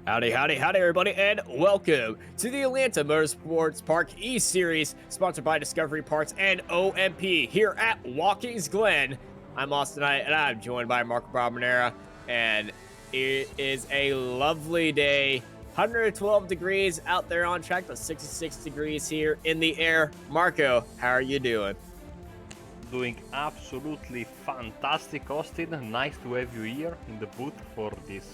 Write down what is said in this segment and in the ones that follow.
Howdy, howdy, howdy, everybody, and welcome to the Atlanta Motorsports Park eSeries, sponsored by Discovery Parts and OMP here at Watkins, Glen. I'm Austin Knight, and I'm joined by Marco Barbonera, and it is a lovely day. 112 degrees out there on track, but 66 degrees here in the air. Marco, how are you doing? Doing absolutely fantastic, Austin. Nice to have you here in the booth for this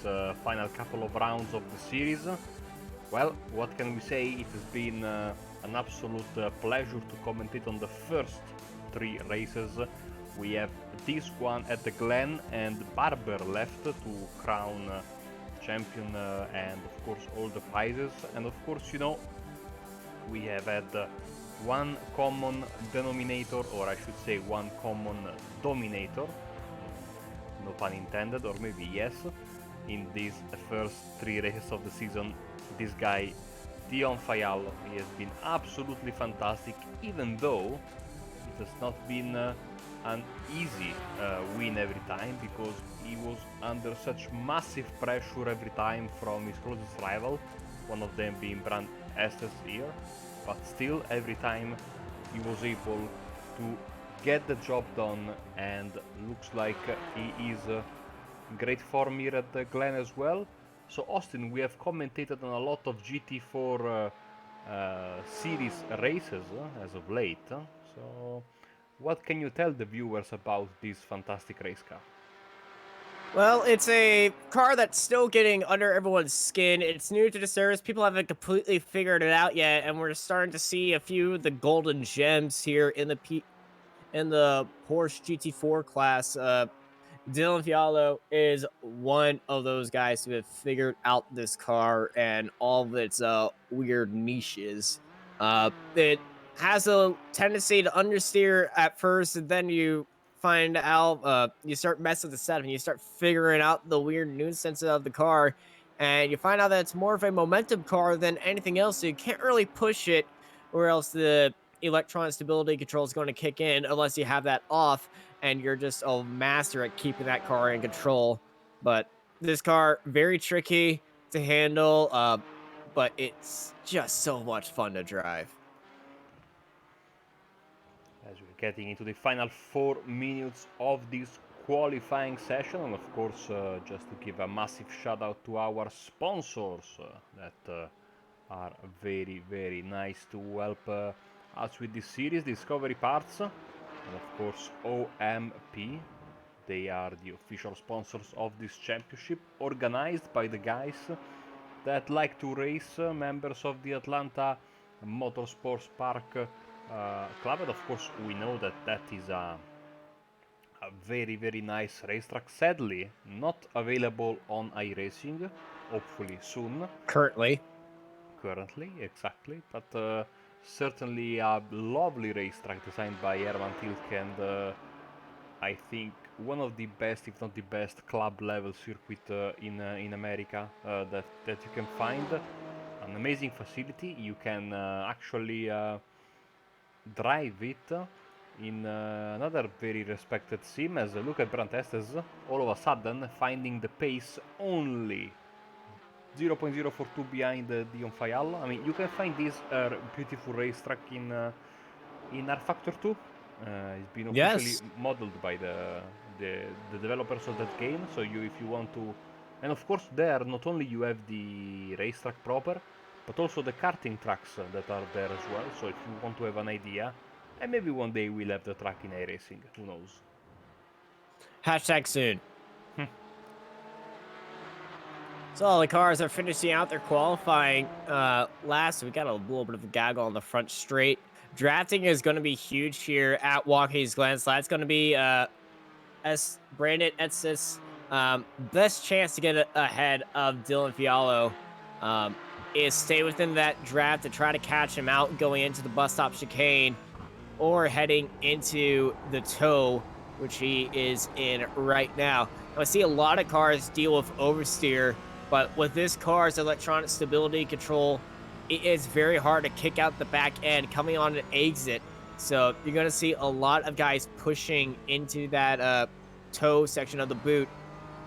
final couple of rounds of the series. Well, what can we say? It has been an absolute pleasure to commentate on the first three races. We have this one at the Glen and Barber left to crown champion and of course all the prizes. And of course, we have had one common denominator, or I should say one common dominator, no pun intended, or maybe yes, in these first three races of the season. This guy, Dion Fayal, he has been absolutely fantastic, even though it has not been an easy win every time, because he was under such massive pressure every time from his closest rival, one of them being Brand Estes here. But still, every time he was able to get the job done, and looks like he is in great form here at the Glen as well. So Austin, we have commentated on a lot of GT4 series races as of late. So what can you tell the viewers about this fantastic race car? Well, it's a car that's still getting under everyone's skin. It's new to the service. People haven't completely figured it out yet, and we're starting to see a few of the golden gems here in the Porsche GT4 class. Dylan Fiallo is one of those guys who have figured out this car and all of its weird niches. It has a tendency to understeer at first, and then you find out you start messing with the setup and you start figuring out the weird nuisance of the car, and you find out that it's more of a momentum car than anything else, so you can't really push it, or else the electronic stability control is going to kick in unless you have that off, and you're just a master at keeping that car in control. But this car, very tricky to handle, but it's just so much fun to drive. As we're getting into the final 4 minutes of this qualifying session, and of course just to give a massive shout out to our sponsors that are very nice to help us with this series: Discovery Parts and of course OMP. They are the official sponsors of this championship, organized by the guys that like to race, members of the Atlanta Motorsports Park club. And of course we know that that is a very nice racetrack, sadly not available on iRacing, hopefully soon. Currently, exactly, but certainly a lovely racetrack designed by Herman Tilke, and I think one of the best, if not the best, club level circuit in America that you can find. An amazing facility. You can actually drive it in another very respected sim, as look at Brant Estes all of a sudden finding the pace only 0.042 behind Dion Fayal. I mean, you can find this beautiful racetrack in R Factor 2. It's been officially Yes. modeled by the developers of that game. So if you want to, and of course there not only you have the racetrack proper, but also the karting tracks that are there as well. So if you want to have an idea, and maybe one day we'll have the track in iRacing, who knows. Hashtag soon. So all the cars are finishing out their qualifying last. We got a little bit of a gaggle on the front straight. Drafting is going to be huge here at Watkins Glen. So that's going to be Brandon Etzis best chance to get ahead of Dylan Fiallo is stay within that draft to try to catch him out going into the bus stop chicane, or heading into the toe, which he is in right now. Now, I see a lot of cars deal with oversteer, but with this car's electronic stability control, it is very hard to kick out the back end coming on an exit. So you're going to see a lot of guys pushing into that toe section of the boot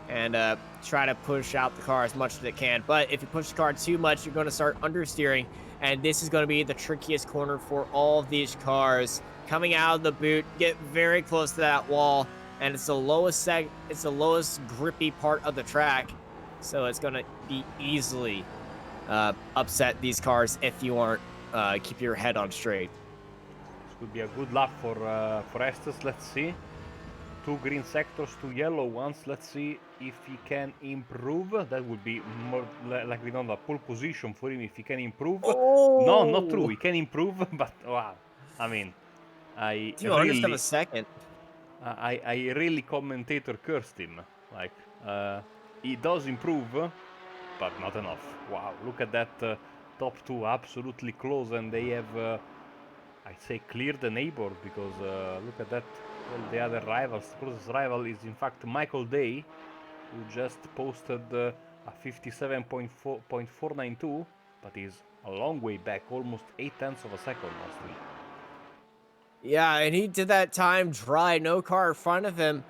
and try to push out the car as much as it can. But if you push the car too much, you're going to start understeering, and this is going to be the trickiest corner for all of these cars. Coming out of the boot, get very close to that wall, and it's the it's the lowest grippy part of the track, so it's going to be easily upset these cars if you aren't keep your head on straight. This could be a good lap for Estes. Let's see. 2 green sectors, 2 yellow ones. Let's see if he can improve. That would be more likely not a pole position for him if he can improve. No, not true. Oh, He can improve, but wow. I mean, I 200th of a really, second. I really commentator cursed him. Like, he does improve, but not enough. Wow, look at that top 2, absolutely close, and they have, I'd say, cleared the neighbor, because look at that. Well, the other rivals, the closest rival is in fact Michael Day, who just posted a 57.492, but is a long way back, almost 8/10 of a second mostly. Yeah, and he did that time dry, no car in front of him.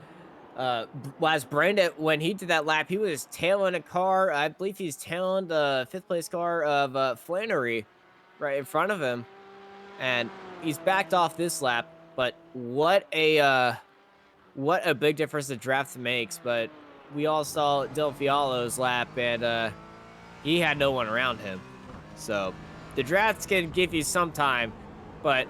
As Brandon, when he did that lap, he was tailing a car. I believe he's tailing the fifth place car of Flannery right in front of him, and he's backed off this lap. But what a big difference the draft makes. But we all saw Del Fialo's lap, and he had no one around him. So the drafts can give you some time, but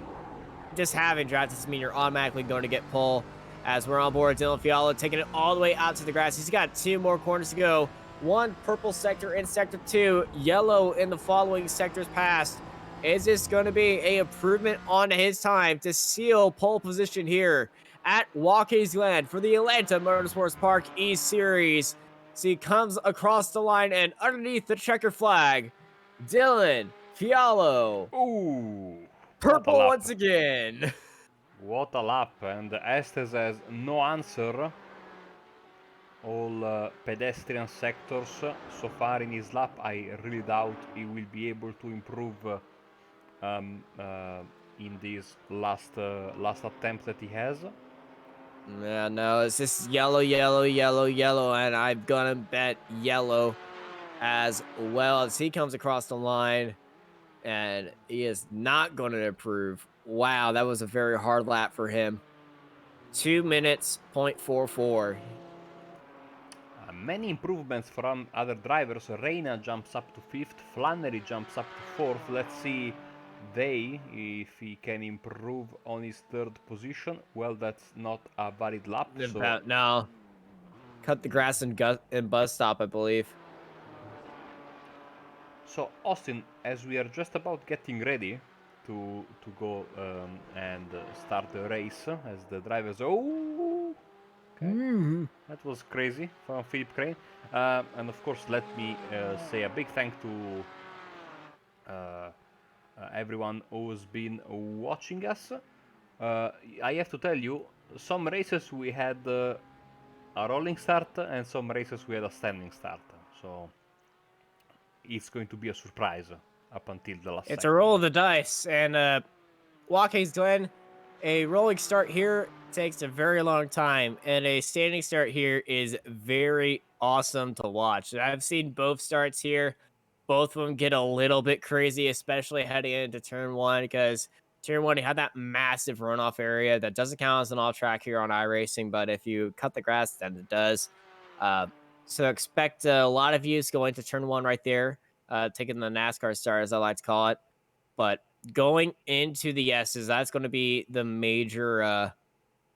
just having draft doesn't mean you're automatically going to get pole. As we're on board, Dylan Fialo taking it all the way out to the grass. He's got 2 more corners to go. 1 purple sector in sector 2, yellow in the following sectors past. Is this going to be a improvement on his time to seal pole position here at Watkins Glen for the Atlanta Motorsports Park eSeries? So he comes across the line, and underneath the checker flag, Dylan Fialo. Ooh, what a Purple lap! once again. What a lap! And Estes has no answer. All pedestrian sectors so far in his lap. I really doubt he will be able to improve um, uh, in this last attempt that he has. Yeah, no, it's just yellow, yellow, yellow, yellow, and I'm gonna bet yellow as well as he comes across the line, and he is not going to improve. Wow, that was a very hard lap for him. 2 minutes, 0.44. Many improvements from other drivers. Reina jumps up to 5th, Flannery jumps up to 4th. Let's see Day if he can improve on his 3rd position. Well, that's not a valid lap, so About no. Cut the grass and bus stop, I believe. so Austin, as we are just about getting ready to go and start the race, as the drivers, oh, okay, that was crazy from Philip Crane. And of course, let me say a big thank to everyone who's been watching us. I have to tell you, some races we had a rolling start, and some races we had a standing start. So it's going to be a surprise up until the last It's a second. roll of the dice, and Watkins Glen, a rolling start here takes a very long time, and a standing start here is very awesome to watch. I've seen both starts here. Both of them get a little bit crazy, especially heading into turn 1, because turn 1, you have that massive runoff area that doesn't count as an off track here on iRacing, but if you cut the grass, then it does. Uh, so expect a lot of views going to turn 1 right there, taking the NASCAR start, as I like to call it. But going into the S's, that's going to be the major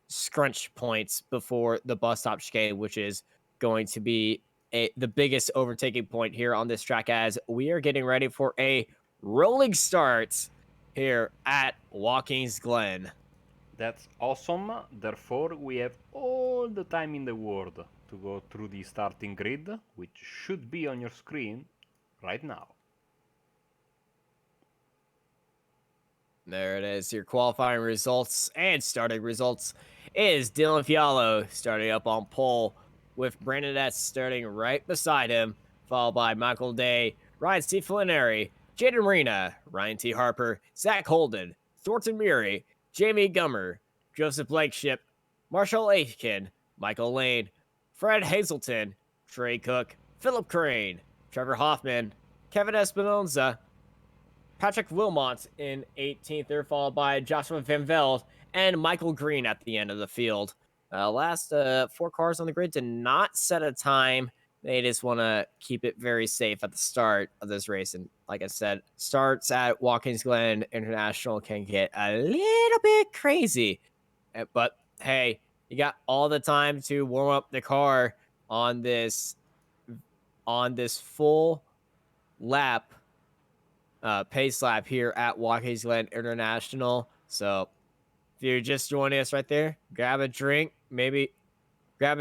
scrunch points before the bus stop chicane, which is going to be the biggest overtaking point here on this track, as we are getting ready for a rolling start here at Watkins Glen. That's awesome. Therefore, we have all the time in the world to go through the starting grid, which should be on your screen right now. There it is. Your qualifying results and starting results is Dylan Fialo starting up on pole, with Brandon S starting right beside him, followed by Michael Day, Ryan C. Flannery, Jaden Marina, Ryan T. Harper, Zach Holden, Thornton Murray, Jamie Gummer, Joseph Blankenship, Marshall Aiken, Michael Lane, Fred Hazelton, Trey Cook, Philip Crane, Trevor Hoffman, Kevin Espinoza, Patrick Wilmot in 18th. They're followed by Joshua Van Velde and Michael Green at the end of the field. Last 4 cars on the grid did not set a time. They just want to keep it very safe at the start of this race. And like I said, starts at Watkins Glen International can get a little bit crazy. But hey, you got all the time to warm up the car on this full lap pace lap here at Watkins Glen International. So if you're just joining us right there, grab a drink, grab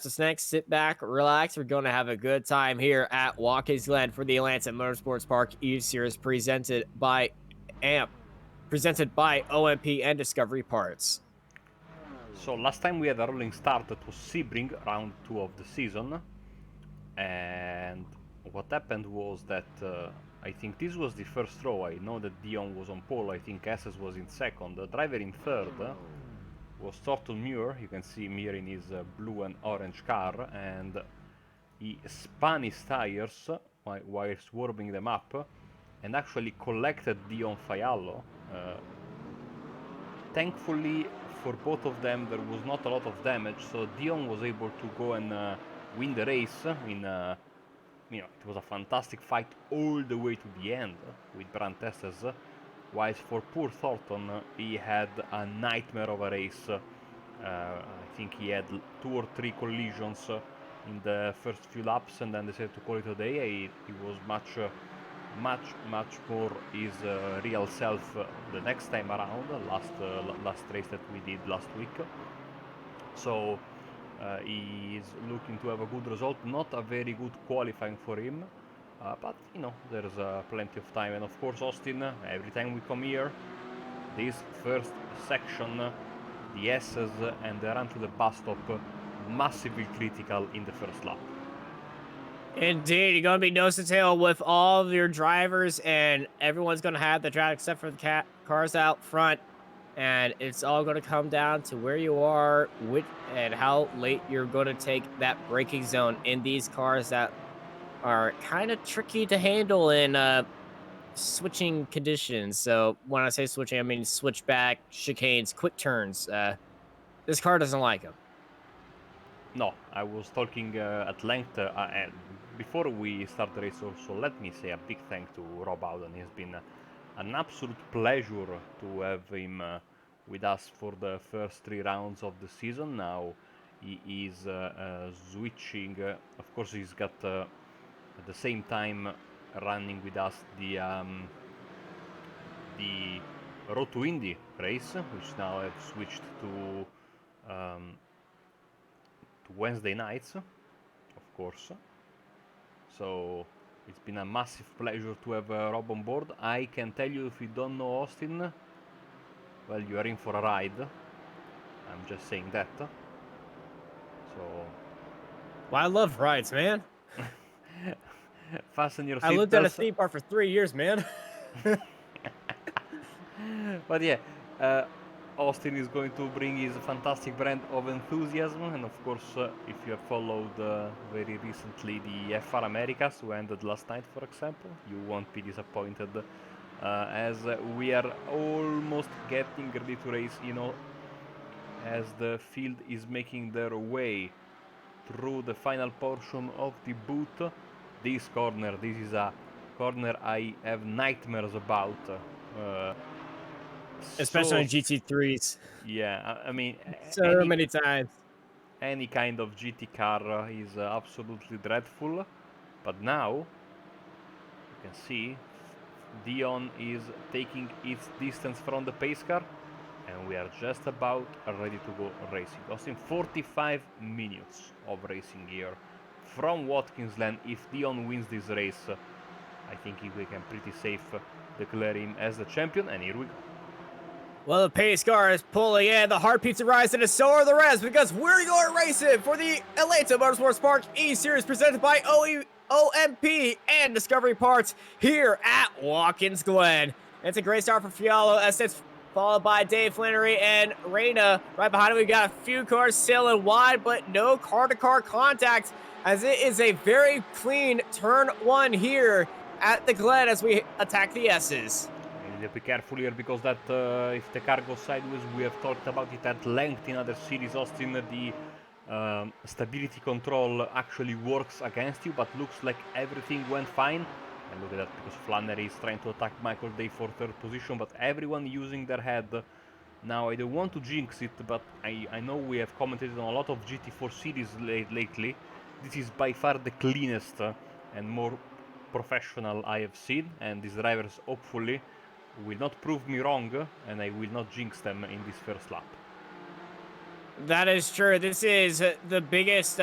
some snacks, sit back, relax. We're going to have a good time here at Watkins Glen for the Atlanta Motorsports Park eSeries presented by OMP and Discovery Parts. So last time we had a rolling start that was Sebring, round 2 of the season, and what happened was that I think this was the first row. I know that Dion was on pole, I think Esses was in second. The driver in third was Thornton Muir. You can see him here in his blue and orange car, and he spun his tires while warming them up and actually collected Dion Fiallo. Thankfully for both of them there was not a lot of damage, so Dion was able to go and win the race. It was a fantastic fight all the way to the end with Brandt Esses, whilst for poor Thornton he had a nightmare of a race. I think he had 2 or 3 collisions in the first few laps, and then decided to call it a day. He was much more his real self the next time around, last race that we did last week. So he is looking to have a good result. Not a very good qualifying for him, but there's plenty of time. And of course, Austin, every time we come here, this first section, the S's and the run to the bus stop, massively critical in the first lap. Indeed, you're going to be nose to tail with all of your drivers, and everyone's going to have the drive except for the cars out front. And it's all going to come down to where you are, and how late you're going to take that braking zone in these cars that are kind of tricky to handle in switching conditions. So when I say switching, I mean switchback, chicanes, quick turns. This car doesn't like them. No, I was talking at length before we start the race. Also, let me say a big thank to Rob Howden. It's been an absolute pleasure to have him with us for the first 3 rounds of the season. Now he is switching. Of course, he's got at the same time running with us the Road to Indy race, which now have switched to Wednesday nights, of course. So it's been a massive pleasure to have Rob on board. I can tell you, if you don't know Austin, well, you are in for a ride. I'm just saying that. So, well, I love rides, man. Fasten your seatbelts. I lived at a theme park for 3 years, man. But yeah, Austin is going to bring his fantastic brand of enthusiasm, and of course, if you have followed very recently the FR Americas, who ended last night, for example, you won't be disappointed, as we are almost getting ready to race, as the field is making their way through the final portion of the boot. This is a corner I have nightmares about. Especially on GT3s. Yeah, I mean, so many times. Any kind of GT car is absolutely dreadful. But now, you can see, Dion is taking its distance from the pace car, and we are just about ready to go racing. Austin, 45 minutes of racing here from Watkins Glen. If Dion wins this race, I think we can pretty safe declare him as the champion, and here we go. Well, the pace car is pulling in. The heartbeats are rising, and so are the rest, because we're going racing for the Atlanta Motorsports Park eSeries presented by OMP and Discovery Parts here at Watkins Glen. It's a great start for Fiallo, as it's followed by Dave Flannery and Reina. Right behind him, we got a few cars sailing wide, but no car-to-car contact, as it is a very clean turn one here at the Glen as we attack the S's. Need to be careful here because that if the car goes sideways, we have talked about it at length in other series, Austin. The stability control actually works against you, but looks like everything went fine. And look at that, because Flannery is trying to attack Michael Day for third position, but everyone using their head. Now, I don't want to jinx it, but I know we have commented on a lot of GT4 series lately. This is by far the cleanest and more professional I have seen, and these drivers hopefully will not prove me wrong, and I will not jinx them in this first lap. That is true. This is the biggest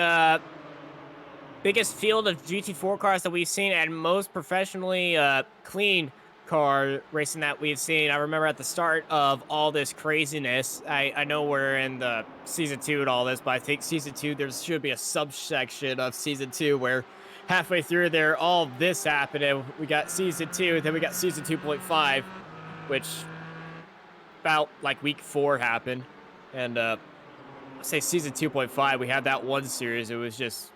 field of GT4 cars that we've seen, and most professionally clean car racing that we've seen. I remember at the start of all this craziness, I know we're in the season 2 and all this, but I think season 2, there should be a subsection of season 2 where halfway through there, all of this happened, and we got season 2, then we got season 2.5, which about like week 4 happened. And say season 2.5, we had that one series. It was just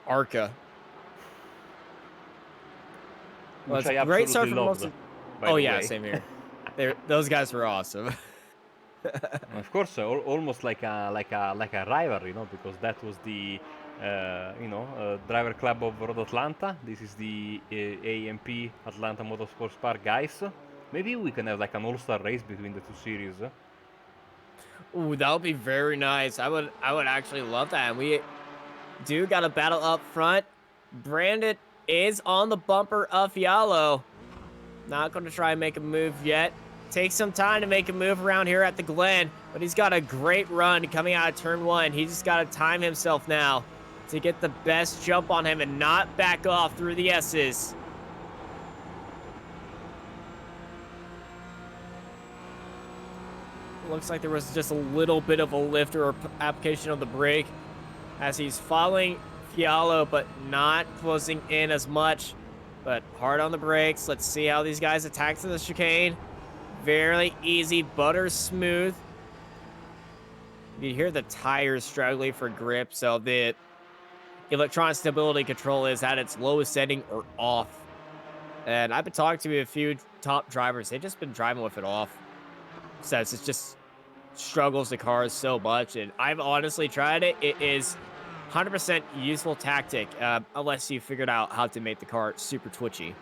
Arca. Well, Which it's I a great start absolutely for loved, most of. by Oh the yeah, way. same here. Those guys were awesome. Of course, almost like a rivalry, because that was the driver club of Road Atlanta. This is the AMP Atlanta Motorsports Park guys. Maybe we can have like an all-star race between the two series. Ooh, that would be very nice. I would actually love that. And we do got a battle up front. Brandon is on the bumper of Fialo. Not going to try and make a move yet. Takes some time to make a move around here at the Glen, but he's got a great run coming out of turn 1. He's just got to time himself now to get the best jump on him and not back off through the S's. Looks like there was just a little bit of a lift or application of the brake as he's following Fialo, but not closing in as much. But hard on the brakes. Let's see how these guys attack to the chicane. Very easy, butter smooth. You hear the tires struggling for grip, so the electronic stability control is at its lowest setting or off. And I've been talking to a few top drivers. They've just been driving with it off. Says it just struggles the cars so much. And I've honestly tried it. It is 100% useful tactic, unless you figured out how to make the car super twitchy.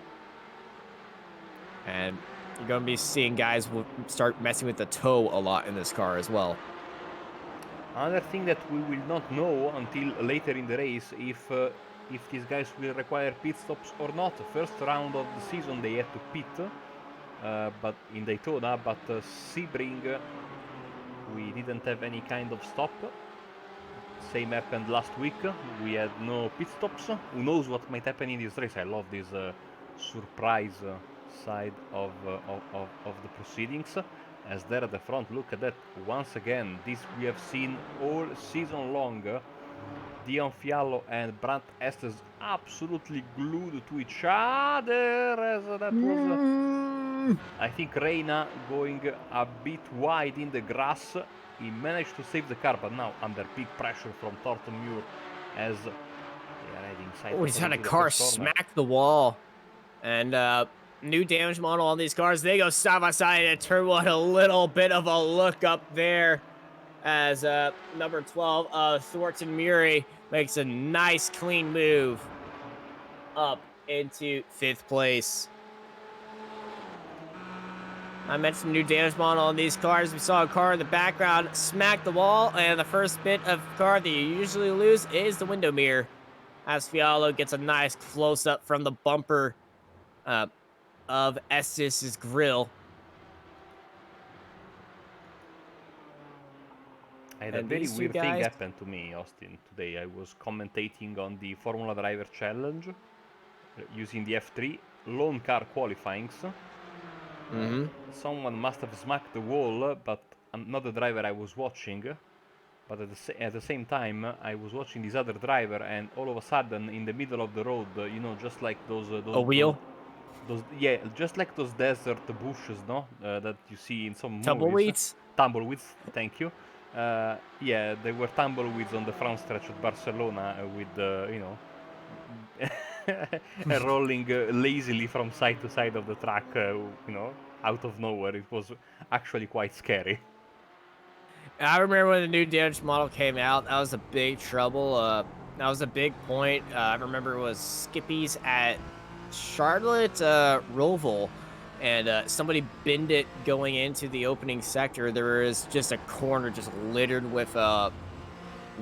And you're going to be seeing guys will start messing with the toe a lot in this car as well. Another thing that we will not know until later in the race if these guys will require pit stops or not. First round of the season they had to pit, but in Daytona, but Sebring we didn't have any kind of stop. Same happened last week. We had no pit stops. Who knows what might happen in this race? I love this surprise side of the proceedings. As there at the front, look at that once again. This we have seen all season long. Dion Fialo and Brant Estes absolutely glued to each other. As that was, I think Reina going a bit wide in the grass. He managed to save the car, but now under big pressure from Thornton Muir as they are heading side. Oh, he's had a car smack the wall. And new damage model on these cars. They go side by side at turn 1. A little bit of a look up there as number 12, Thornton Muir, makes a nice clean move up into 5th place. I mentioned new damage model on these cars. We saw a car in the background smack the wall, and the first bit of car that you usually lose is the window mirror. As Fialo gets a nice close-up from the bumper of Estes' grill. I had a very weird thing happen to me, Austin, today. I was commentating on the Formula Driver Challenge using the F3 lone car qualifyings. Someone must have smacked the wall, but not the driver I was watching. But at the same time, I was watching this other driver, and all of a sudden, in the middle of the road, just like those a wheel? Yeah, just like those desert bushes, no, that you see in some movies. Tumbleweeds? Tumbleweeds, thank you. Yeah, there were tumbleweeds on the front stretch of Barcelona with, rolling lazily from side to side of the track, out of nowhere. It was actually quite scary. I remember when the new damage model came out, that was a big trouble. That was a big point. I remember it was Skippy's at Charlotte Roval, and somebody binned it going into the opening sector. There was just a corner just littered with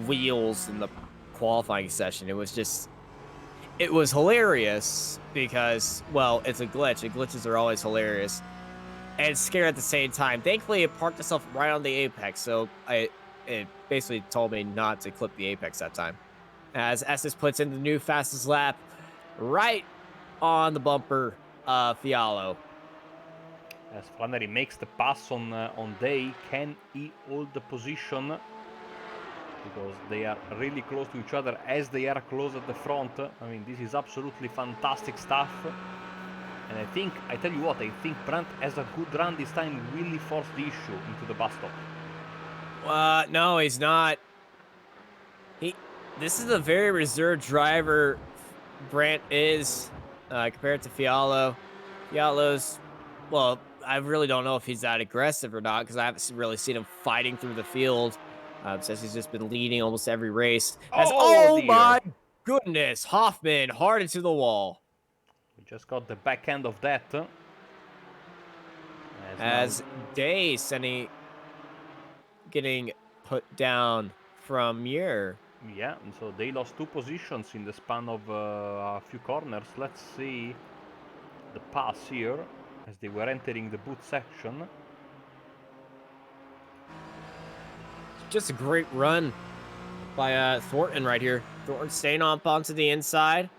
wheels in the qualifying session. It was hilarious because, well, it's a glitch, and glitches are always hilarious and scary at the same time. Thankfully, it parked itself right on the apex, so it basically told me not to clip the apex that time. As Estes puts in the new fastest lap right on the bumper of Fialo. As Flannery makes the pass on Day, can he hold the position? Because they are really close to each other as they are close at the front. I mean, this is absolutely fantastic stuff. And I tell you what, I think Brandt has a good run this time, really forced the issue into the bus stop. No, he's not. This is a very reserved driver. Brandt is compared to Fialo. Fialo's, well, I really don't know if he's that aggressive or not because I haven't really seen him fighting through the field. Since he's just been leading almost every race. Oh Oh dear! my goodness, Hoffman hard into the wall. We just got the back end of that. Now, As Day sending getting put down from Muir. yeah, and so they lost 2 positions in the span of a few corners. Let's see the pass here as they were entering the boot section. Just a great run by Thornton right here. Thornton staying up onto the inside.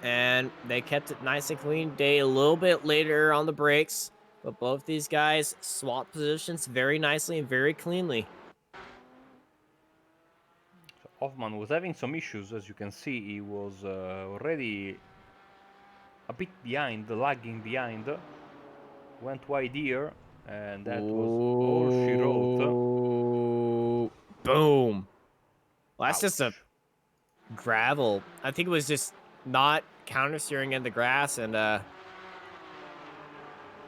And they kept it nice and clean. Day a little bit later on the brakes. But both these guys swapped positions very nicely and very cleanly. So Hoffman was having some issues, as you can see. He was already a bit behind, lagging behind. Went wide here, and that was all she wrote. Ooh. Boom. Well, that's just a Ouch. gravel. I think it was just not counter steering in the grass, and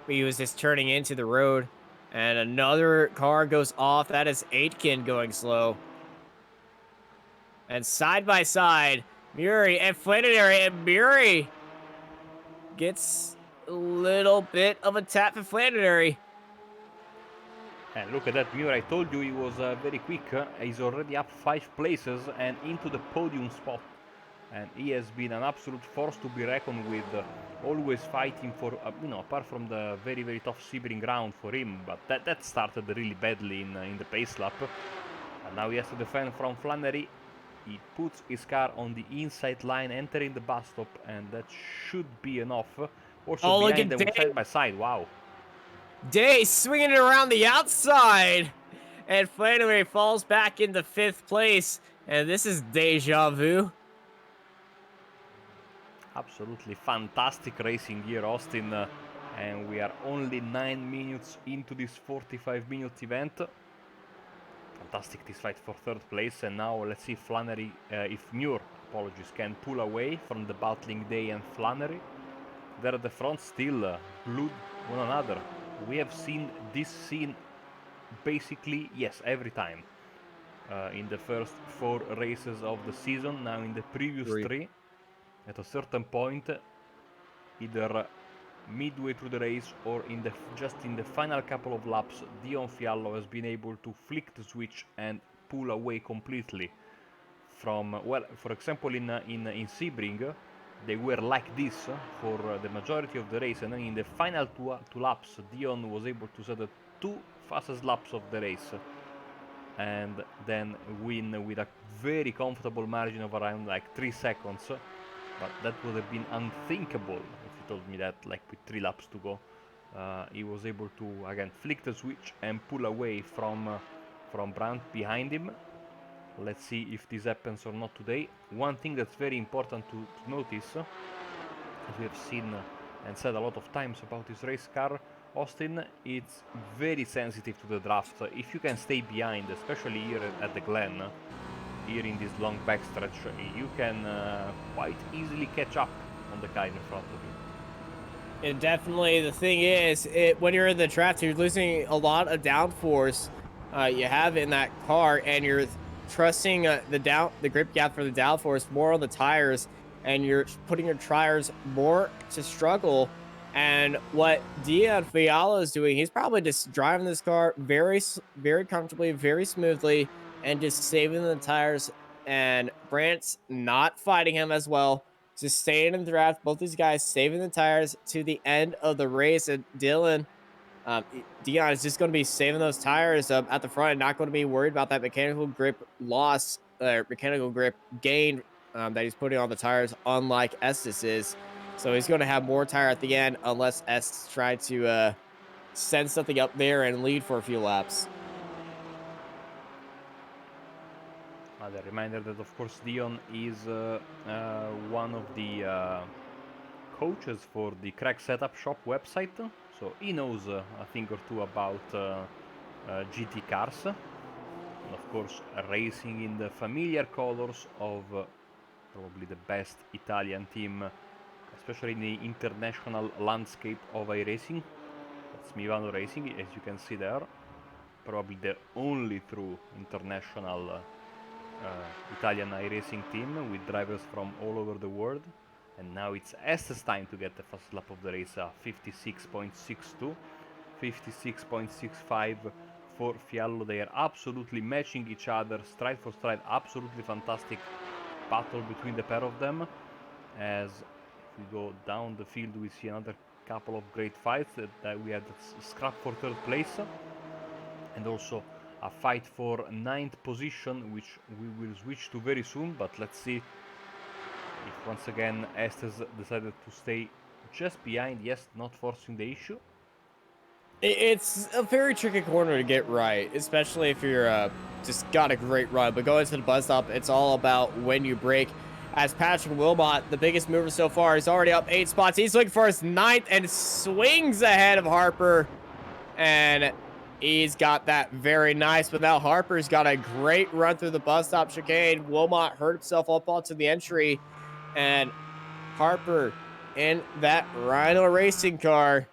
he was just turning into the road. And another car goes off. That is Aitken going slow. And side by side, Murray and Flannery, and Murray gets a little bit of a tap for Flannery. And look at that Muir, I told you he was very quick. He's already up 5 places and into the podium spot. And he has been an absolute force to be reckoned with, always fighting for, apart from the very, very tough Sebring round for him, but that started really badly in the pace lap. And now he has to defend from Flannery. He puts his car on the inside line, entering the bus stop, and that should be enough. Also Look behind at them Day. side by side, wow. Day swinging it around the outside. And Flannery falls back into 5th place. And this is deja vu. Absolutely fantastic racing here, Austin. And we are only 9 minutes into this 45-minute event. Fantastic this fight for 3rd place, and now let's see if Muir, can pull away from the battling Day and Flannery. They're at the front still, glued one another. We have seen this scene basically, yes, every time. In the first 4 races of the season, now in the previous 3. At a certain point, either midway through the race or just in the final couple of laps, Dion Fiallo has been able to flick the switch and pull away completely from, well, for example, in Sebring, they were like this for the majority of the race, and then in the final two laps, Dion was able to set the 2 fastest laps of the race and then win with a very comfortable margin of around like 3 seconds. But that would have been unthinkable if you told me that, like with 3 laps to go. He was able to again flick the switch and pull away from Brandt behind him. Let's see if this happens or not today. One thing that's very important to notice as we have seen and said a lot of times about this race car, Austin, it's very sensitive to the draft. If you can stay behind, especially here at the Glen, here in this long backstretch, you can quite easily catch up on the car in front of you. And definitely the thing is, when you're in the draft, you're losing a lot of downforce you have in that car, and you're trusting the grip gap for the downforce more on the tires, and you're putting your tires more to struggle. And what Dion Fiala is doing, he's probably just driving this car very comfortably, very smoothly, and just saving the tires. And Brant's not fighting him as well, just staying in the draft. Both these guys saving the tires to the end of the race. And Dion is just going to be saving those tires up at the front and not going to be worried about that mechanical grip loss or mechanical grip gain that he's putting on the tires, unlike Estes is. So he's going to have more tire at the end unless Estes try to send something up there and lead for a few laps. The reminder that, of course, Dion is one of the coaches for the Crack Setup Shop website, so he knows a thing or two about GT cars, and of course racing in the familiar colors of probably the best Italian team, especially in the international landscape of iRacing. That's Mivano Racing, as you can see there, probably the only true international Italian iRacing team with drivers from all over the world. And now it's Estes time to get the first lap of the race, 56.62, 56.65 for Fiallo. They are absolutely matching each other, stride for stride, absolutely fantastic battle between the pair of them. As if we go down the field, we see another couple of great fights. That we had scrap for third place, and also a fight for 9th position, which we will switch to very soon. But let's see if once again Estes decided to stay just behind, yes, not forcing the issue. It's a very tricky corner to get right, especially if you're just got a great run. But going to the bus stop, it's all about when you brake. As Patrick Wilmot, the biggest mover so far, is already up 8 spots. He's looking for his 9th and swings ahead of Harper. And he's got that very nice. But now Harper's got a great run through the bus stop chicane. Wilmot hurt himself up onto the entry. And Harper in that Rhino racing car,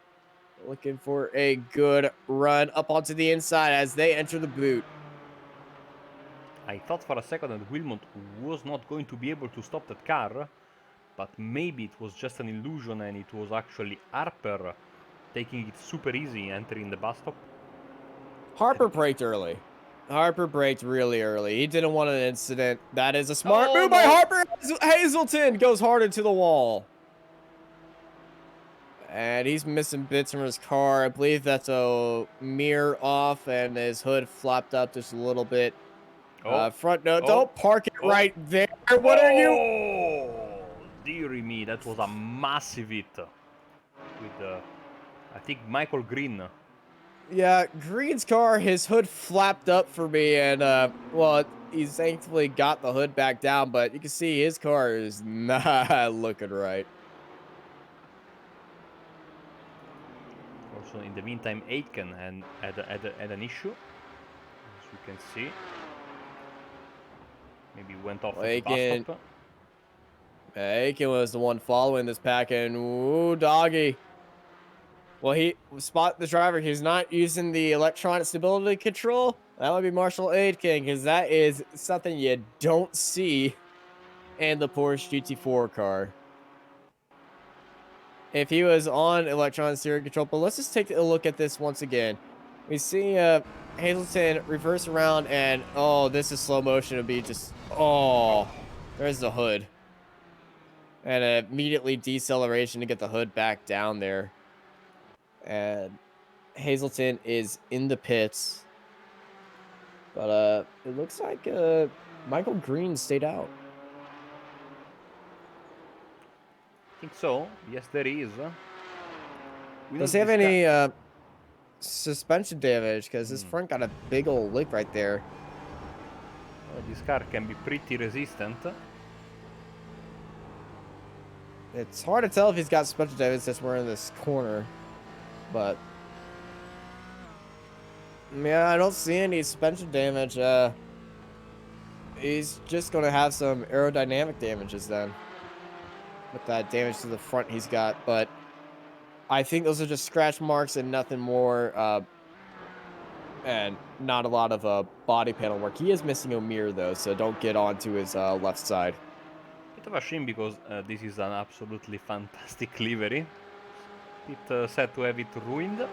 looking for a good run up onto the inside as they enter the boot. I thought for a second that Wilmot was not going to be able to stop that car, but maybe it was just an illusion and it was actually Harper taking it super easy entering the bus stop. Harper braked early. Harper braked really early. He didn't want an incident. That is a smart move by Harper. Hazelton goes hard into the wall. And he's missing bits from his car. I believe that's a mirror off and his hood flopped up just a little bit. Front note, don't park it right there. What are you? Oh, dearie me, that was a massive hit with, I think, Michael Green. Yeah, Green's car, his hood flapped up for me, and, well, he's thankfully got the hood back down, but you can see his car is not looking right. Also, in the meantime, Aitken had an issue, as you can see. Maybe went off the bus stop. Aitken was the one following this pack, and ooh, doggy. Well, he spot the driver. He's not using the electronic stability control. That would be Marshall Aitken, because that is something you don't see in the Porsche GT4 car. If he was on electronic steering control, but let's just take a look at this once again. We see Hazelton reverse around, and oh, this is slow motion. It'd be just, oh, there's the hood. And immediately deceleration to get the hood back down there. And Hazelton is in the pits. But it looks like Michael Green stayed out. I think so. Yes, there is. Does he have any suspension damage? Because his front got a big old lick right there. This car can be pretty resistant. It's hard to tell if he's got special damage since we're in this corner, but yeah, I don't see any special damage. He's just gonna have some aerodynamic damages then, with that damage to the front he's got. But I think those are just scratch marks and nothing more. And not a lot of body panel work. He is missing a mirror though, so don't get onto his left side. Bit of a shame because this is an absolutely fantastic livery. Bit sad to have it ruined.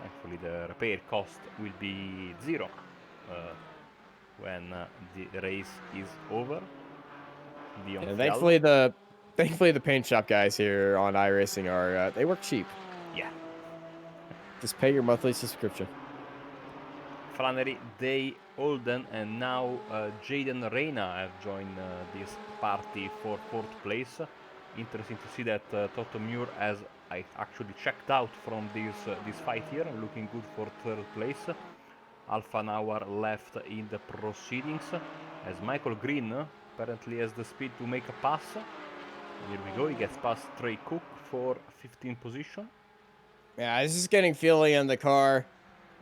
Thankfully the repair cost will be zero when the race is over. Yeah, thankfully the paint shop guys here on iRacing are they work cheap. Yeah. Just pay your monthly subscription. Flannery, Day, Holden, and now Jaden Reina have joined this party for 4th place. Interesting to see that Toto Muir has actually checked out from this fight here, looking good for 3rd place. Half an hour left in the proceedings, as Michael Green apparently has the speed to make a pass. Here we go, he gets past Trey Cook for 15th position. Yeah, I was just getting feeling in the car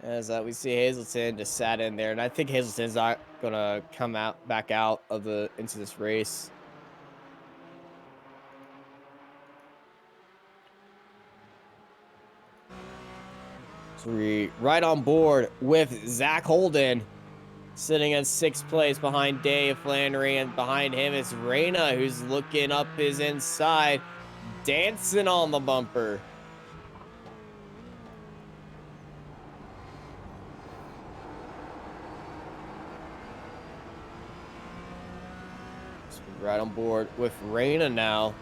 as we see Hazelton just sat in there, and I think Hazelton's not gonna come back out of into this race. So we right on board with Zach Holden, sitting in 6th place behind Dave Flannery, and behind him is Reina, who's looking up his inside, dancing on the bumper. So right on board with Reina now.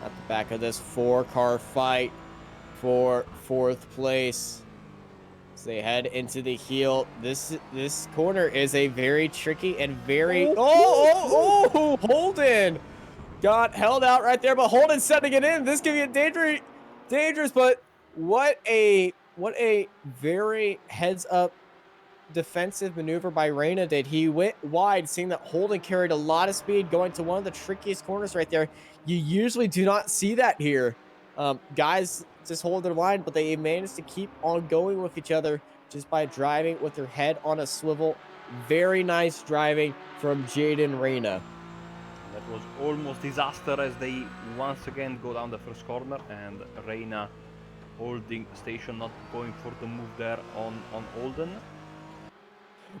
At the back of this 4-car fight for 4th place. As they head into the heel. This corner is a very tricky and very Holden got held out right there, but Holden setting it in. This could be dangerous, but what a very heads up defensive maneuver by Reina did. He went wide, seeing that Holden carried a lot of speed going to one of the trickiest corners right there. You usually do not see that here. Guys just hold their line, but they managed to keep on going with each other just by driving with their head on a swivel. Very nice driving from Jaden Reina. That was almost disaster as they once again go down the first corner, and Reina holding station, not going for the move there on Holden.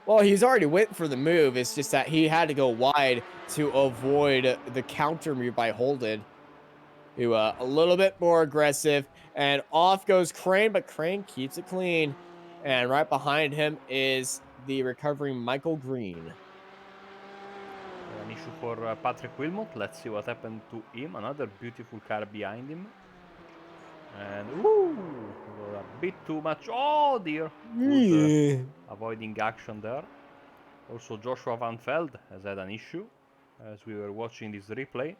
Well, he's already went for the move. It's just that he had to go wide to avoid the counter move by Holden, who a little bit more aggressive. And off goes Crane, but Crane keeps it clean. And right behind him is the recovering Michael Green. An issue for Patrick Wilmot. Let's see what happened to him. Another beautiful car behind him. And a bit too much. Oh dear. Good, avoiding action there. Also Joshua Van Veld has had an issue as we were watching this replay.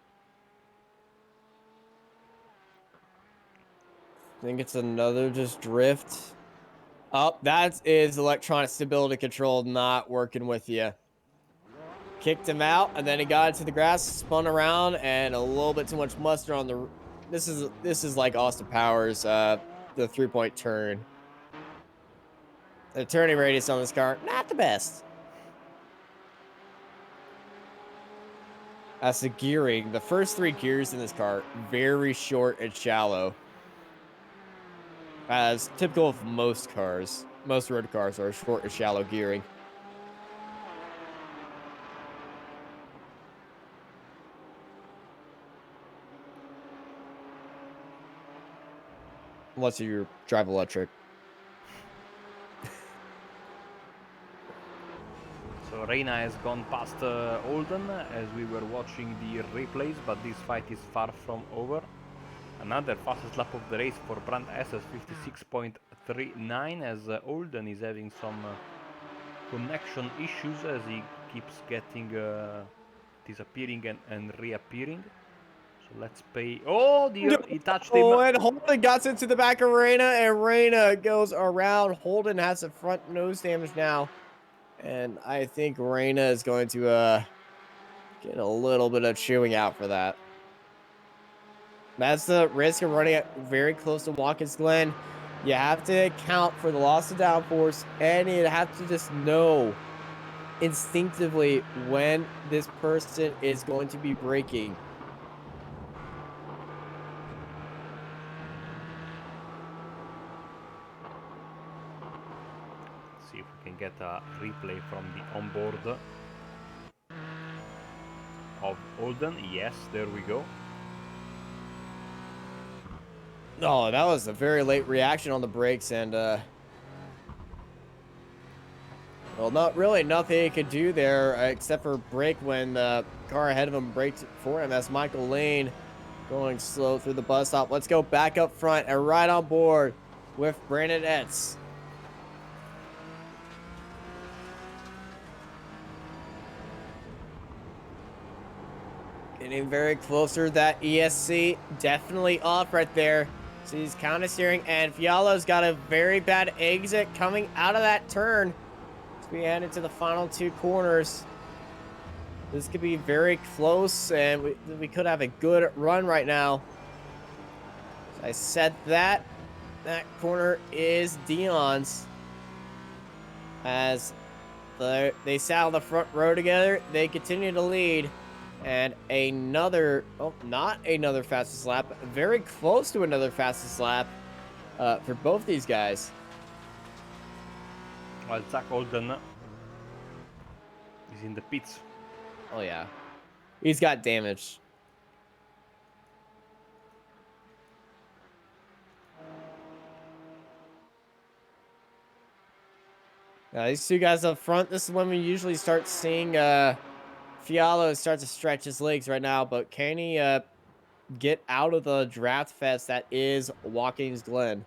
I think it's another just drift. Oh, that is electronic stability control not working with you. Kicked him out, and then he got into the grass, spun around, and a little bit too much mustard on the... This is like Austin Powers, the 3-point turn. The turning radius on this car, not the best. As the gearing, the first 3 gears in this car, very short and shallow. As typical of most cars. Most road cars are short and shallow gearing. Unless you drive electric. So Reina has gone past Holden as we were watching the replays, but this fight is far from over. Another fastest lap of the race for Brandt SS, 56.39, as Holden is having some connection issues as he keeps getting disappearing and reappearing. So let's pay. Oh dear, he touched him. Oh, and Holden got into the back of Reina, and Reina goes around. Holden has a front nose damage now. And I think Reina is going to Get a little bit of chewing out for that. That's the risk of running it very close to Watkins Glen. You have to account for the loss of downforce, and you have to just know instinctively when this person is going to be braking. See if we can get a replay from the onboard of Olden. Yes, there we go. Oh, that was a very late reaction on the brakes, and well, not really nothing he could do there except for brake when the car ahead of him braked for him. That's Michael Lane going slow through the bus stop. Let's go back up front and right on board with Brandon Etz. Getting very closer. That ESC definitely off right there. So he's counter steering, and Fialo's got a very bad exit coming out of that turn. As we head into the final two corners. This could be very close, and we could have a good run right now. As I said that corner is Dion's. As they saddle the front row together, they continue to lead. And another, oh, not another fastest lap, very close to another fastest lap for both these guys. Well, Zach Olden is in the pits. Oh, yeah. He's got damage. Now, these two guys up front, this is when we usually start seeing Fialo start to stretch his legs right now, but can he get out of the draft fest that is Watkins Glen?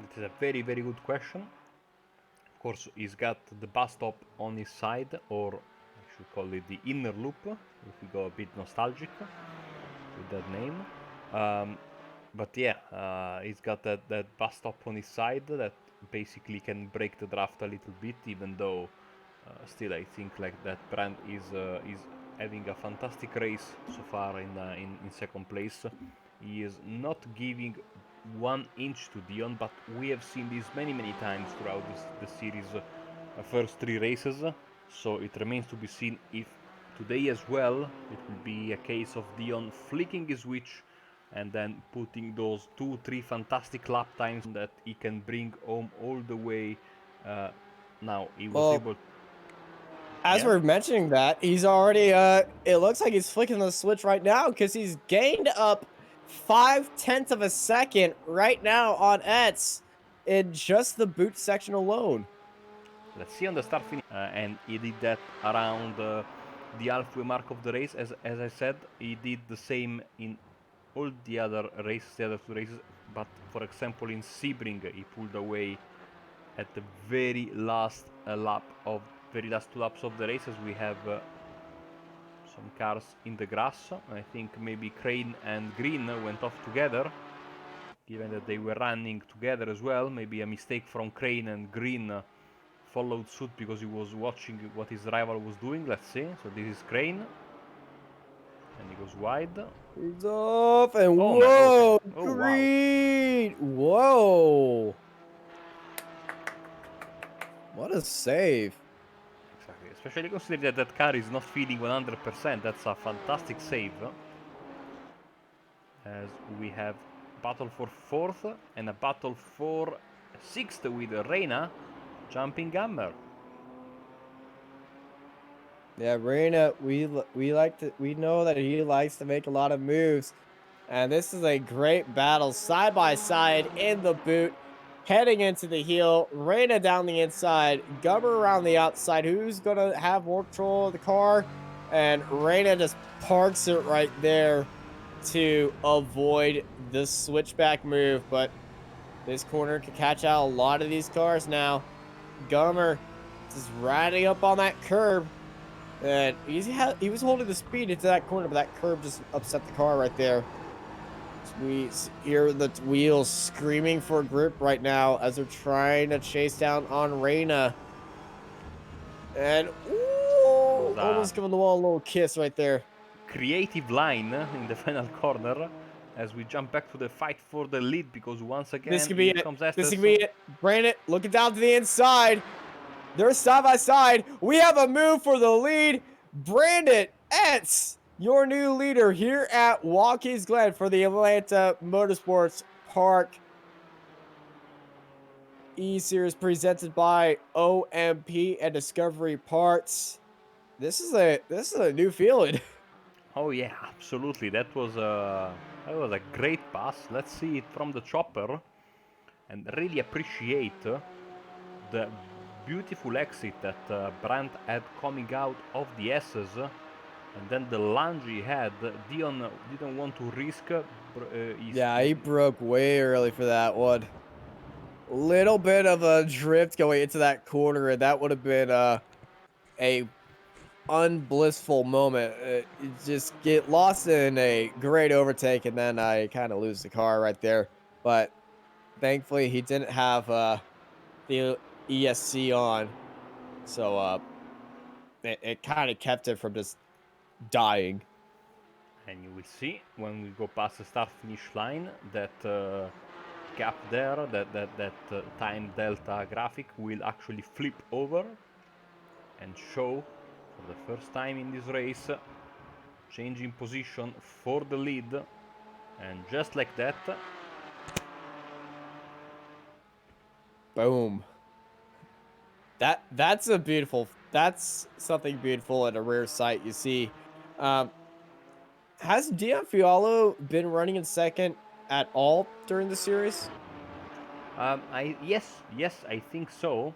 It is a very, very good question. Of course, he's got the bus stop on his side, or I should call it the inner loop, if we go a bit nostalgic with that name. But yeah, he's got that bus stop on his side that basically can break the draft a little bit, even though still I think like that brand is having a fantastic race so far in second place. He is not giving 1 inch to Dion, but we have seen this many times throughout the series first 3 races, so it remains to be seen if today as well it will be a case of Dion flicking his switch and then putting those 2-3 fantastic lap times that he can bring home all the way. Now he was able. As we're mentioning that, he's already, it looks like he's flicking the switch right now because he's gained up 0.5 of a second right now on Etz in just the boot section alone. Let's see on the start finish. And he did that around the halfway mark of the race. As I said, he did the same in all the other races, the other 2 races. But for example, in Sebring, he pulled away at the very last lap of very last 2 laps of the race, as we have some cars in the grass. I think maybe Crane and Green went off together, given that they were running together as well. Maybe a mistake from Crane, and Green followed suit because he was watching what his rival was doing. Let's see. So this is Crane, and he goes wide. He's off, and oh, whoa, okay. Oh, Green! Wow. Whoa. What a save. Exactly. Especially considering that that car is not feeling 100%. That's a fantastic save. As we have battle for 4th and a battle for 6th with Reina jumping Hammer. Yeah, Reina, we know that he likes to make a lot of moves. And this is a great battle side by side in the boot. Heading into the heel, Reina down the inside, Gubber around the outside. Who's going to have more control of the car? And Reina just parks it right there to avoid the switchback move. But this corner can catch out a lot of these cars now. Gummer just riding up on that curb. And he was holding the speed into that corner, but that curb just upset the car right there. We hear the wheels screaming for grip right now as they're trying to chase down on Reina. And Was ooh, a almost giving the wall a little kiss right there. creative line in the final corner as we jump back to the fight for the lead because once This again could be here it. comes This could Estes. be it. Brandon, looking down to the inside. They're side by side. We have a move for the lead. Brandon Etz, your new leader here at Watkins Glen for the Atlanta Motorsports Park eSeries presented by OMP and Discovery Parts. This is a new feeling. Oh yeah, absolutely. That was a great pass. Let's see it from the chopper and really appreciate the beautiful exit that Brandt had coming out of the S's, and then the lunge he had. Dion didn't want to risk. Yeah, he broke way early for that one. Little bit of a drift going into that corner, and that would have been a unblissful moment. You just get lost in a great overtake, and then I kind of lose the car right there. But thankfully, he didn't have the ESC on, so it kind of kept it from just dying. And you will see when we go past the start finish line that gap there, that time delta graphic will actually flip over and show for the first time in this race changing position for the lead, and just like that. Boom. That's something beautiful and a rare sight you see. Um, has Dion Fialo been running in second at all during the series? Yes, I think so.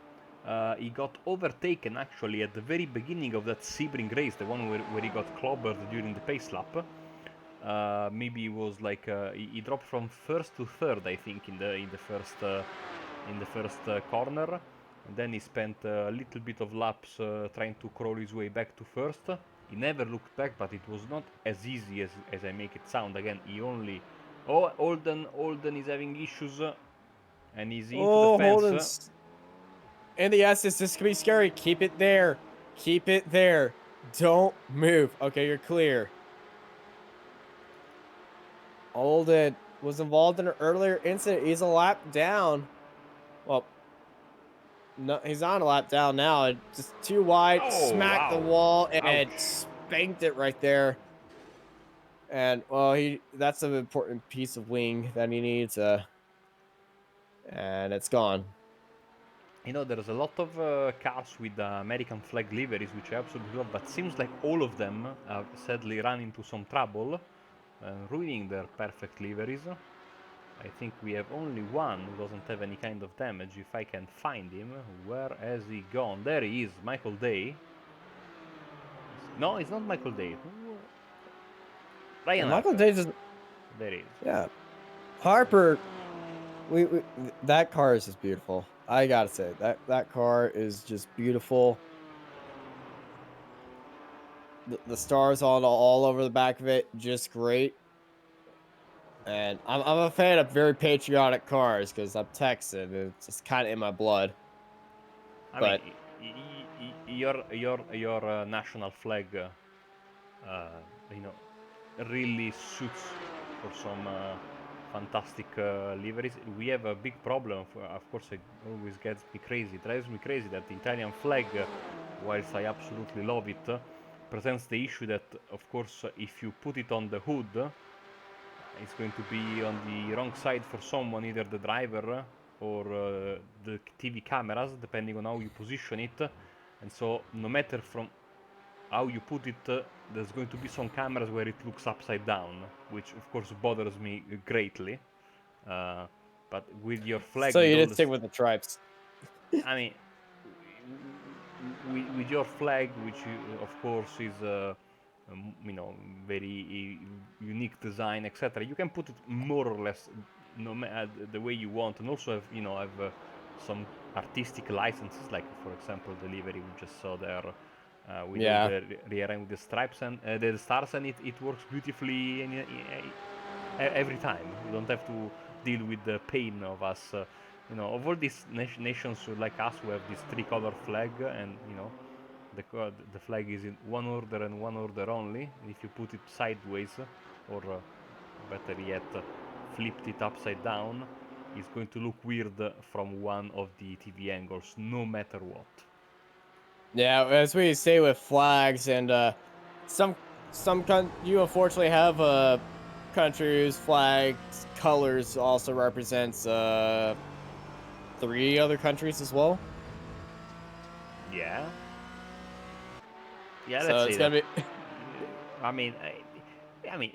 He got overtaken actually at the very beginning of that Sebring race, the one where he got clobbered during the pace lap. Maybe it was like he dropped from first to third, I think, in the first corner. And then he spent a little bit of laps trying to crawl his way back to first. He never looked back, but it was not as easy as I make it sound. Again, he only. Oh, Holden is having issues, and he's into the Oh, fence. And the S is this could be scary. Keep it there. Keep it there. Don't move. Okay, you're clear. Alden was involved in an earlier incident. He's a lap down. Well, no, he's on a lap down now. It just too wide. Oh Smacked the wow! wall and Ouch! spanked it right there. And well, that's an important piece of wing that he needs. And it's gone. There's a lot of cars with American flag liveries, which I absolutely love, but seems like all of them have sadly run into some trouble, ruining their perfect liveries. I think we have only one who doesn't have any kind of damage. If I can find him, where has he gone? There he is, Michael Day. No, it's not Michael Day. Ryan And Michael Harper. Day doesn't. There he is. Yeah, Harper. We that car is just beautiful. I gotta say that car is just beautiful. The stars on all over the back of it, just great. And I'm a fan of very patriotic cars because I'm Texan. It's just kind of in my blood. I mean, But your national flag, uh, you know, really suits for some fantastic liveries. We have a big problem. Of course, it always gets me crazy. It drives me crazy that the Italian flag, whilst I absolutely love it, presents the issue that, of course, if you put it on the hood, it's going to be on the wrong side for someone, either the driver or the TV cameras, depending on how you position it. And so, no matter from how you put it, there's going to be some cameras where it looks upside down, which of course bothers me greatly. Uh, but with your flag, so with you all just this, stick with the tribes. I mean, with your flag, which of course is very unique design, etc. You can put it more or less the way you want, and also have some artistic licenses, like for example the livery we just saw there. With all Yeah. the rear end with the stripes and the stars, and it works beautifully every time. You don't have to deal with the pain of us, of all these nations like us who have this three-color flag, and the flag is in one order and one order only. And if you put it sideways, or better yet, flipped it upside down, it's going to look weird from one of the TV angles, no matter what. Yeah, as we say with flags and some you unfortunately have a country whose flags colors also represents 3 other countries as well. Yeah, yeah. Let's So say it's that. gonna be I mean, I mean,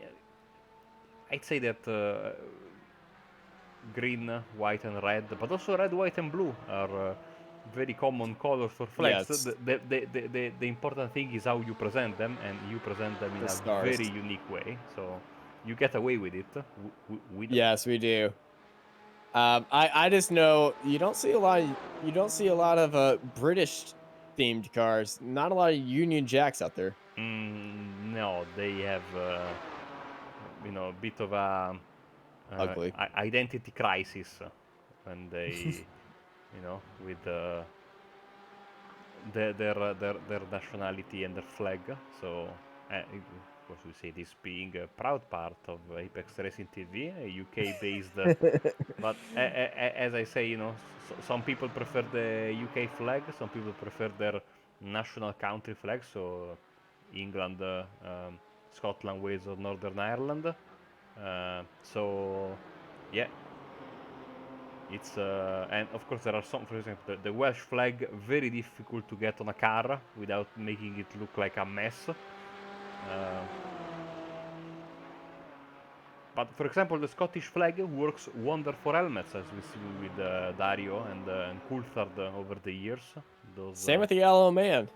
I'd say that green, white, and red, but also red, white, and blue are very common colors for flags. yes, The important thing is how you present them, and you present them in the a stars. very unique way. So you get away with it. We don't. Yes, we do. I just know you don't see a lot of British themed cars. Not a lot of Union Jacks out there. No, they have a bit of a Ugly. identity crisis when they, with their nationality and their flag. So, of course, we say this being a proud part of Apex Racing TV, a UK-based. But as I say, some people prefer the UK flag. Some people prefer their national country flag. So, England, Scotland, Wales, or Northern Ireland. So, yeah, it's and of course there are some, for example, the Welsh flag, very difficult to get on a car without making it look like a mess. But for example, the Scottish flag works wonder for helmets, as we see with Dario and Coulthard over the years. Those, Same with the Yellow Man.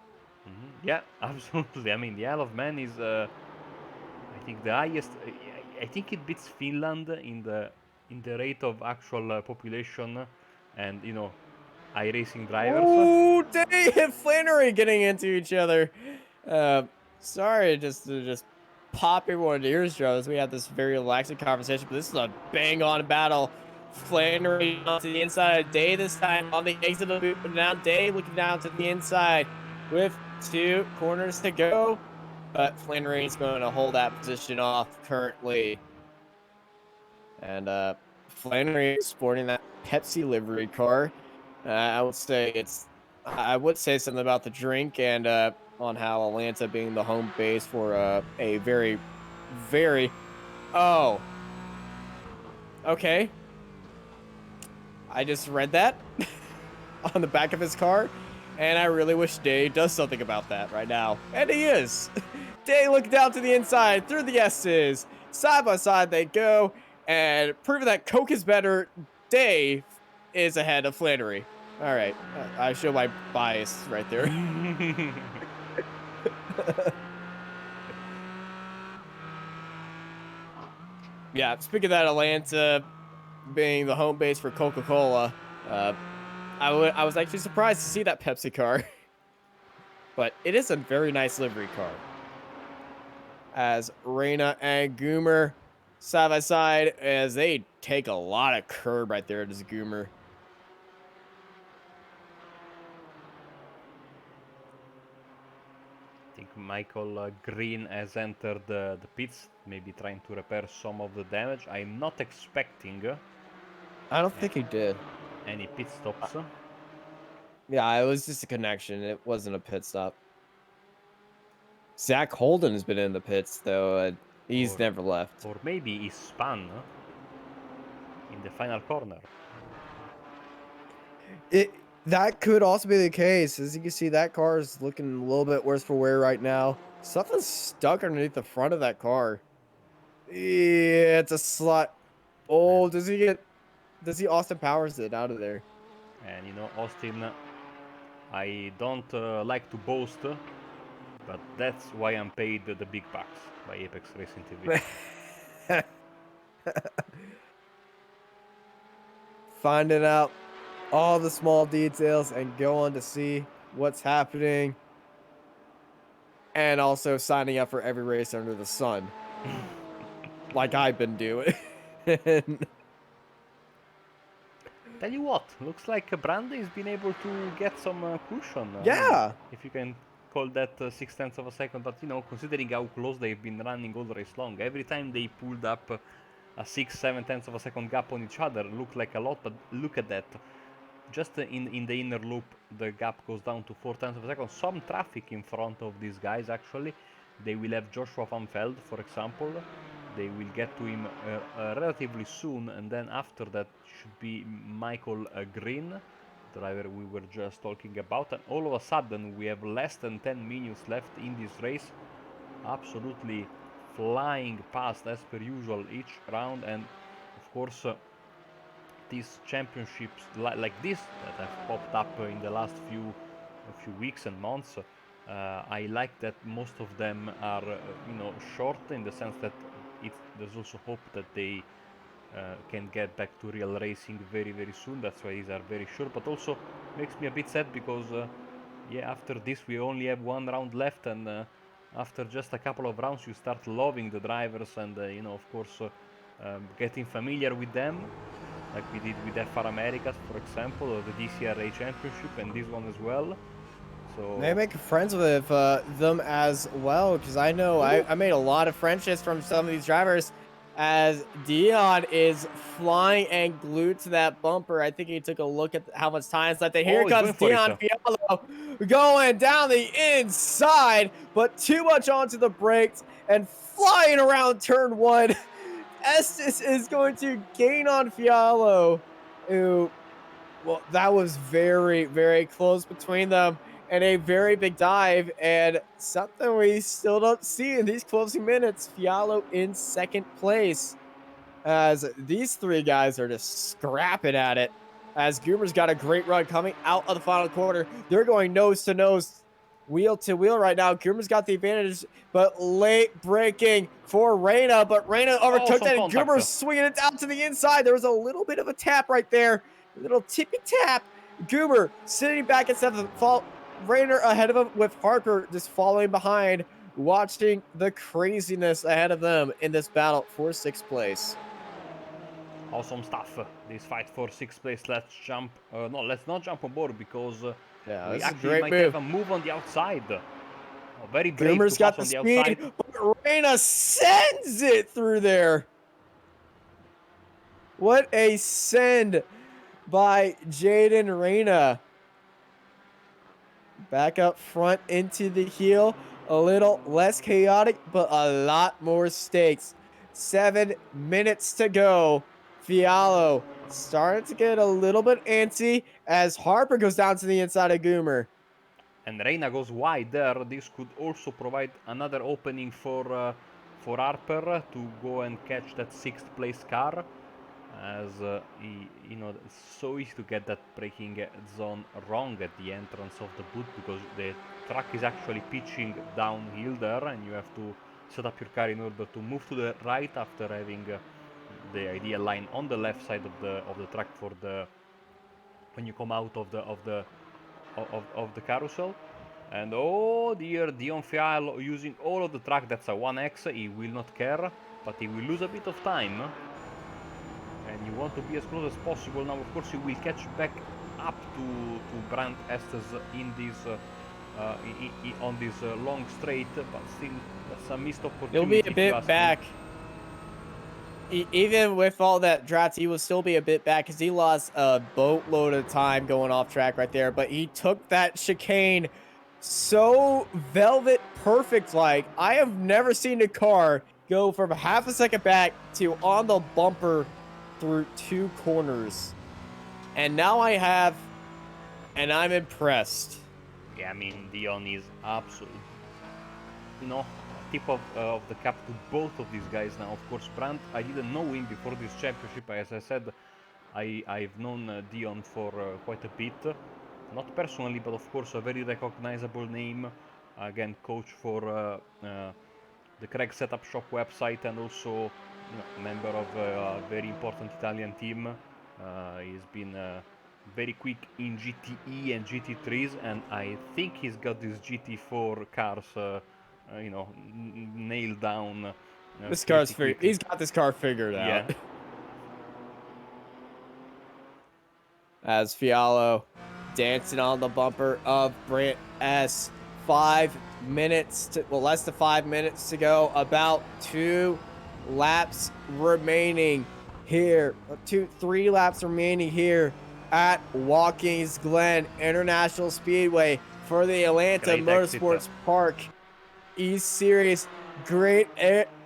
yeah, absolutely. I mean, the Isle of Man is, I think, the highest. I think it beats Finland in the rate of actual population, and iRacing drivers. Ooh, Dave and Flannery getting into each other. Uh, sorry, just to just pop everyone to eardrums. We had this very relaxing conversation, but this is a bang-on battle. Flannery onto the inside of Day this time on the exit of the boot, but now Day looking down to the inside with 2 corners to go. But Flannery is going to hold that position off currently. And Flannery sporting that Pepsi livery car. I would say something about the drink and on how Atlanta being the home base for a very, very. Oh, okay. I just read that on the back of his car, and I really wish Day does something about that right now. And he is. Day looking down to the inside through the S's. Side by side they go, and proving that Coke is better, Day is ahead of Flannery. All right, I show my bias right there. Yeah, speaking of that, Atlanta being the home base for Coca-Cola, I was actually surprised to see that Pepsi car, but it is a very nice livery car. As Reina and Goomer side by side as they take a lot of curb right there to this Goomer. I think Michael Green has entered the pits, maybe trying to repair some of the damage. I'm not expecting I don't think he did. any pit stops. Yeah, it was just a connection. It wasn't a pit stop. Zach Holden has been in the pits though. He's or, never left. or maybe he spun in the final corner. That could also be the case. As you can see, that car is looking a little bit worse for wear right now. Something's stuck underneath the front of that car. Yeah, it's a slot. Oh, does he Austin Powers it out of there? And Austin, I don't like to boast, but that's why I'm paid the big bucks by Apex Racing TV. Finding out all the small details and going to see what's happening. And also signing up for every race under the sun. Like I've been doing. Tell you what, looks like Brandy's been able to get some cushion. Yeah. If you can call that 6 tenths of a second, but you know, considering how close they've been running all race long, every time they pulled up a 6-7 tenths of a second gap on each other, looked like a lot, but look at that. Just in the inner loop, the gap goes down to 4 tenths of a second. Some traffic in front of these guys, actually. They will have Joshua Van Veld, for example. They will get to him relatively soon, and then after that should be Michael Green, driver we were just talking about. And all of a sudden, we have less than 10 minutes left in this race. Absolutely flying past as per usual each round, and of course these championships like this that have popped up in the last few weeks and months, I like that most of them are you know, short, in the sense that there's also hope that they can get back to real racing very very soon. That's why these are very short, but also makes me a bit sad because yeah, after this we only have one round left, and after just a couple of rounds you start loving the drivers, and you know, of course getting familiar with them, like we did with FR Americas, for example, or the DCRA Championship, and this one as well. So Maybe make friends with them as well, because I know ooh, I made a lot of friendships from some of these drivers. As Dion is flying and glued to that bumper, I think he took a look at how much time is left. And here oh, he's comes going for it. Dion Fialo going down the inside, but too much onto the brakes and flying around turn one. Estes is going to gain on Fialo, who, well, that was very, very close between them, and a very big dive, and something we still don't see in these closing minutes. Fialo in second place, as these three guys are just scrapping at it. As Goomer's got a great run coming out of the final quarter. They're going nose to nose, wheel to wheel right now. Goomer's got the advantage, but late braking for Reina, but Reina Oh, overtook some that, and contact. Goomer's swinging it down to the inside. There was a little bit of a tap right there, a little tippy tap. Goomer sitting back at seventh, Rainer ahead of him, with Harper just following behind, watching the craziness ahead of them in this battle for sixth place. Awesome stuff. This fight for sixth place. Let's jump. No, let's not jump on board, because Yeah, we this is a actually great might have move. a move on the outside. Very brave to Goomer's got pass the on the speed, outside. but Reina sends it through there. What a send by Jaden Reina. Back up front into the heel. A little less chaotic, but a lot more stakes. 7 minutes to go. Fialo starting to get a little bit antsy as Harper goes down to the inside of Goomer. And Reina goes wide there. This could also provide another opening for Harper to go and catch that sixth place car, as you know, it's so easy to get that braking zone wrong at the entrance of the boot, because the track is actually pitching downhill there, and you have to set up your car in order to move to the right after having the ideal line on the left side of the track for the when you come out of the carousel. And oh dear, Dion Fialo using all of the track. That's a 1x. He will not care, but he will lose a bit of time. And you want to be as close as possible. Now, of course, you will catch back up to Brandt Estes in this on this long straight, but still that's a missed opportunity. He'll be a bit back. Even with all that drafts, he will still be a bit back because he lost a boatload of time going off track right there. But he took that chicane so velvet perfect like. I have never seen a car go from half a second back to on the bumper through two corners. And now I have, and I'm impressed. Yeah, I mean, Dion is absolutely, you know, tip of the cap to both of these guys now. Of course, Brandt, I didn't know him before this championship. As I said, I've known Dion for quite a bit. Not personally, but of course a very recognizable name. Again, coach for the Craig Setup Shop website, and also, you know, member of a very important Italian team. He's been very quick in GTE and GT3s, and I think he's got these GT4 cars, you know, nailed down. This car's he's got this car figured Yeah. out. As Fialo dancing on the bumper of Brant S, 5 minutes to, well, less than 5 minutes to go. About 2 laps remaining here. 3 laps remaining here at Watkins Glen International Speedway for the Atlanta Great Motorsports exit. Park eSeries. Great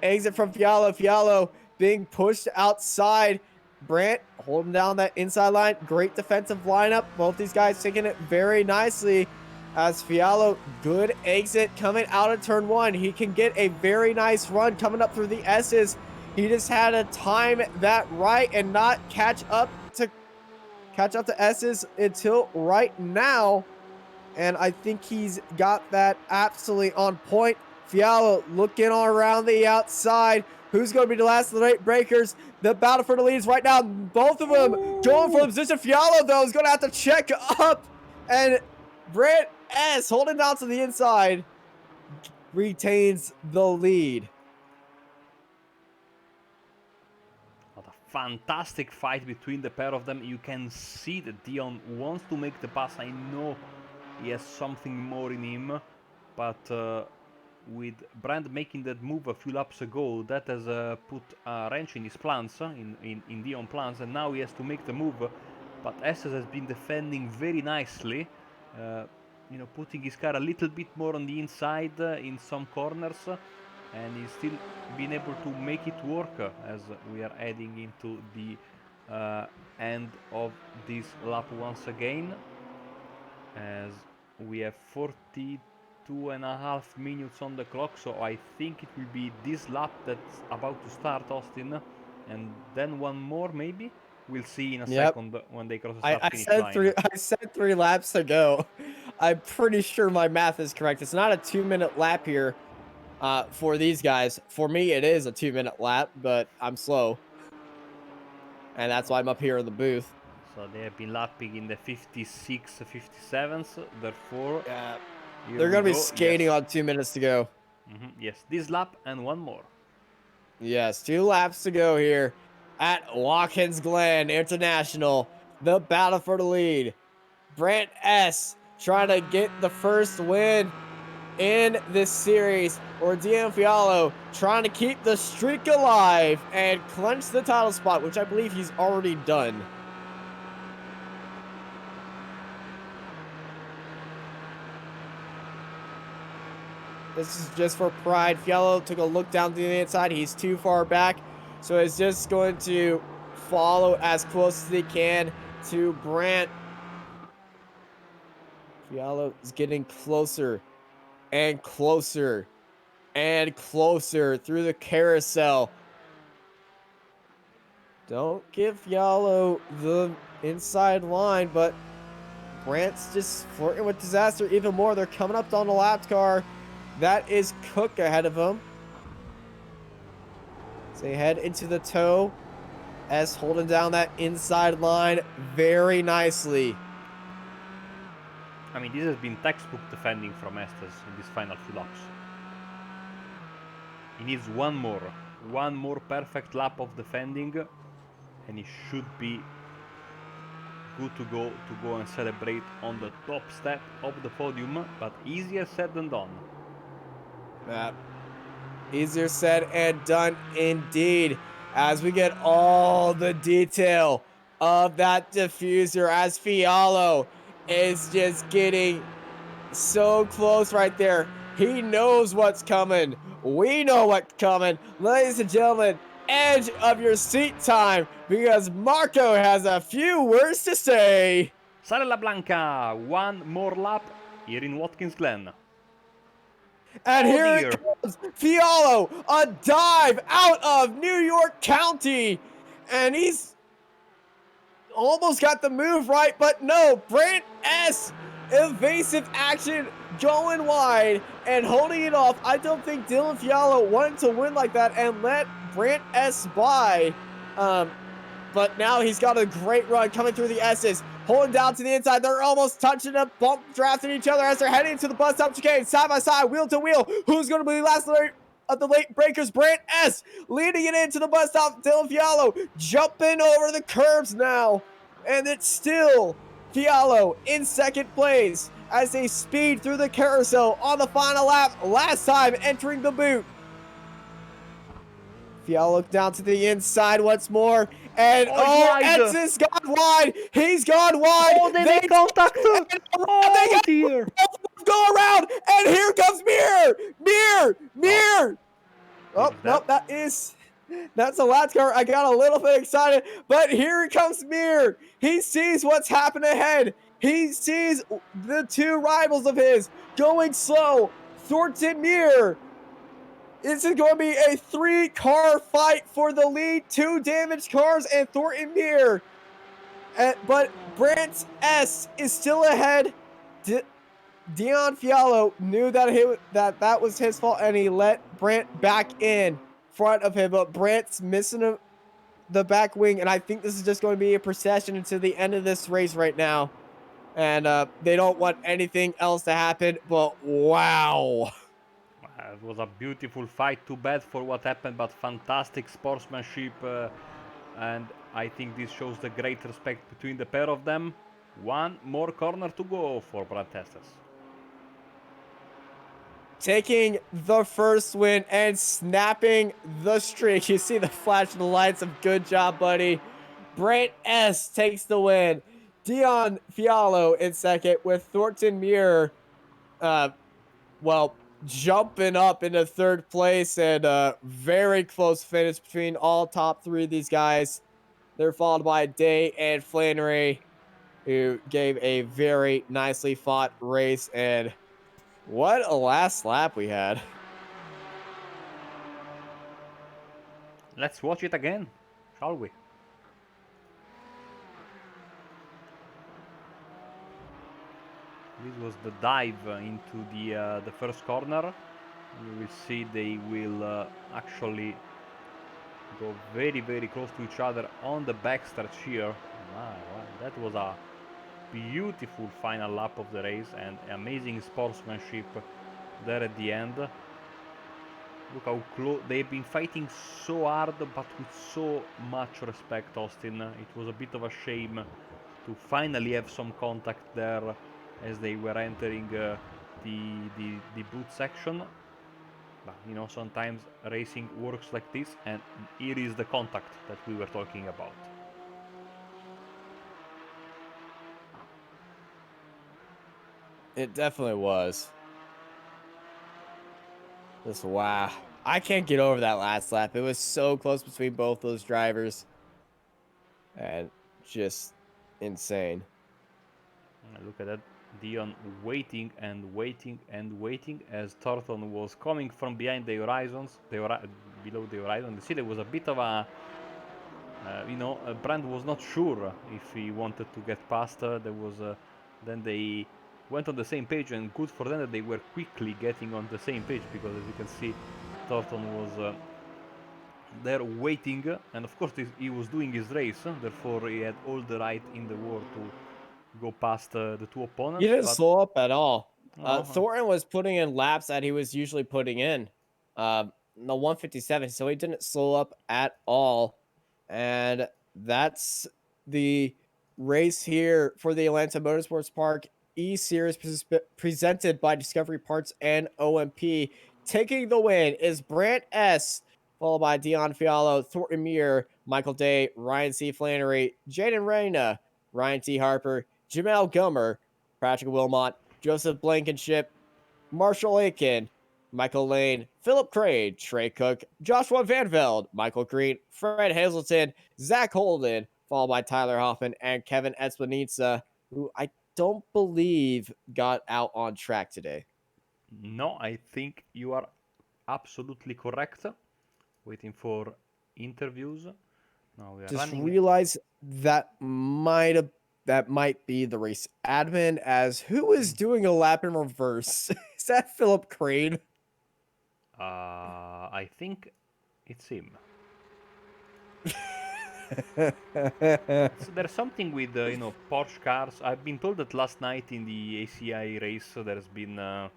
exit from Fialo. Fialo being pushed outside. Brandt holding down that inside line. Great defensive lineup. Both these guys taking it very nicely as Fialo, good exit coming out of turn 1. He can get a very nice run coming up through the S's. He just had to time that right and not catch up to S's until right now. And I think he's got that absolutely on point. Fialo looking all around the outside. Who's going to be the last of the late breakers? The battle for the leads right now. Both of them going for the position. Fialo, though, is going to have to check up. And Brent S. holding down to the inside retains the lead. What a fantastic fight between the pair of them. You can see that Dion wants to make the pass. I know he has something more in him, but with Brand making that move a few laps ago, that has put a wrench in his plans, in Dion plans, and now he has to make the move. But Estes has been defending very nicely, you know, putting his car a little bit more on the inside in some corners, and he's still been able to make it work as we are heading into the end of this lap once again, as we have 42.5 minutes on the clock, so I think it will be this lap that's about to start, Austin, and then one more maybe. We'll see in a second when they cross the start finish line. I said 3 laps to go. I'm pretty sure my math is correct. It's not a 2-minute lap here for these guys. For me, it is a 2-minute lap, but I'm slow. And that's why I'm up here in the booth. So they have been lapping in the 56, 57s, therefore... They're going to be skating on 2 minutes to go. Yes, this lap and one more. Yes, 2 laps to go here at Watkins Glen International. The battle for the lead. Brant S. trying to get the first win in this series. Or DM Fialo trying to keep the streak alive and clinch the title spot, which I believe he's already done. This is just for pride. Fialo took a look down to the inside. He's too far back. So he's just going to follow as close as he can to Brant. Fialo is getting closer and closer and closer through the carousel. Don't give Fialo the inside line, but Brant's just flirting with disaster even more. They're coming up on the lap car. That is Cook ahead of him. So they head into the toe. S holding down that inside line very nicely. I mean, this has been textbook defending from Estes in these final few laps. He needs one more perfect lap of defending, and he should be good to go and celebrate on the top step of the podium, but easier said than done. Easier said and done indeed, as we get all the detail of that diffuser as Fialo is just getting so close right there. He knows what's coming. We know what's coming. Ladies and gentlemen, edge of your seat time, because Marco has a few words to say. Sale la Blanca, one more lap here in Watkins Glen. And here it comes, Fialo, a dive out of New York County, and he's almost got the move right, but no, Brant S, evasive action, going wide and holding it off. I don't think Dylan Fialo wanted to win like that and let Brant S by, but now he's got a great run coming through the S's, holding down to the inside. They're almost touching up, bump drafting each other as they're heading to the bus stop chicane, side by side, wheel to wheel. Who's going to be the last of the late breakers? Brant S leading it into the bus stop. Dylan Fialo jumping over the curbs now, and it's still Fialo in second place as they speed through the carousel on the final lap, last time entering the boot. Fialo look down to the inside once more, and it's wide. Eds has gone wide. He's gone wide. Oh, they make contact. Oh dear. Go around, and here comes Mir. Oh, no, that's a last car. I got a little bit excited, but here comes Mir. He sees what's happened ahead. He sees the two rivals of his going slow. Thornton Mir. This is going to be a 3-car fight for the lead. 2 damaged cars and Thornton Mir. But Brant S is still ahead. Dion Fialo knew that was his fault, and he let Brant back in front of him. But Brant's missing the back wing, and I think this is just going to be a procession until the end of this race right now. And they don't want anything else to happen. But wow. It was a beautiful fight. Too bad for what happened, but fantastic sportsmanship. And I think this shows the great respect between the pair of them. One more corner to go for Brad Testes. Taking the first win and snapping the streak. You see the flash of the lights of good job, buddy. Brant S takes the win. Dion Fialo in second with Thornton Mir, jumping up into third place, and very close finish between all top 3 of these guys. They're followed by Day and Flannery, who gave a very nicely fought race, and what a last lap we had. Let's watch it again, shall we? This was the dive into the first corner. You will see they will actually go very, very close to each other on the backstretch here. Wow, that was a beautiful final lap of the race and amazing sportsmanship there at the end. Look how close they've been fighting so hard, but with so much respect, Austin. It was a bit of a shame to finally have some contact there as they were entering the boot section. But you know, sometimes racing works like this, and here is the contact that we were talking about. It definitely was. Wow. I can't get over that last lap. It was so close between both those drivers. And just insane. Look at that. Dion waiting and waiting and waiting as Thornton was coming from behind the horizons, below the horizon. You see, there was a bit of a, Brand was not sure if he wanted to get past. Then they went on the same page, and good for them that they were quickly getting on the same page, because as you can see, Thornton was there waiting, and of course he was doing his race, therefore he had all the right in the world to go past the two opponents. He didn't slow up at all. No. Thornton was putting in laps that he was usually putting in. The 157, so he didn't slow up at all. And that's the race here for the Atlanta Motorsports Park eSeries presented by Discovery Parts and OMP. Taking the win is Brant S, followed by Dion Fialo, Thornton Mir, Michael Day, Ryan C. Flannery, Jaden Reyna, Ryan T. Harper, Jamel Gummer, Patrick Wilmot, Joseph Blankenship, Marshall Aiken, Michael Lane, Philip Craig, Trey Cook, Joshua Van Veld, Michael Green, Fred Hazelton, Zach Holden, followed by Tyler Hoffman and Kevin Esplanitza, who I don't believe got out on track today. No, I think you are absolutely correct. Waiting for interviews. Now we are Just running. realize that might be the race admin, as who is doing a lap in reverse? Is that Philip Crane? I think it's him. So there's something with Porsche cars. I've been told that last night in the ACI race there's been a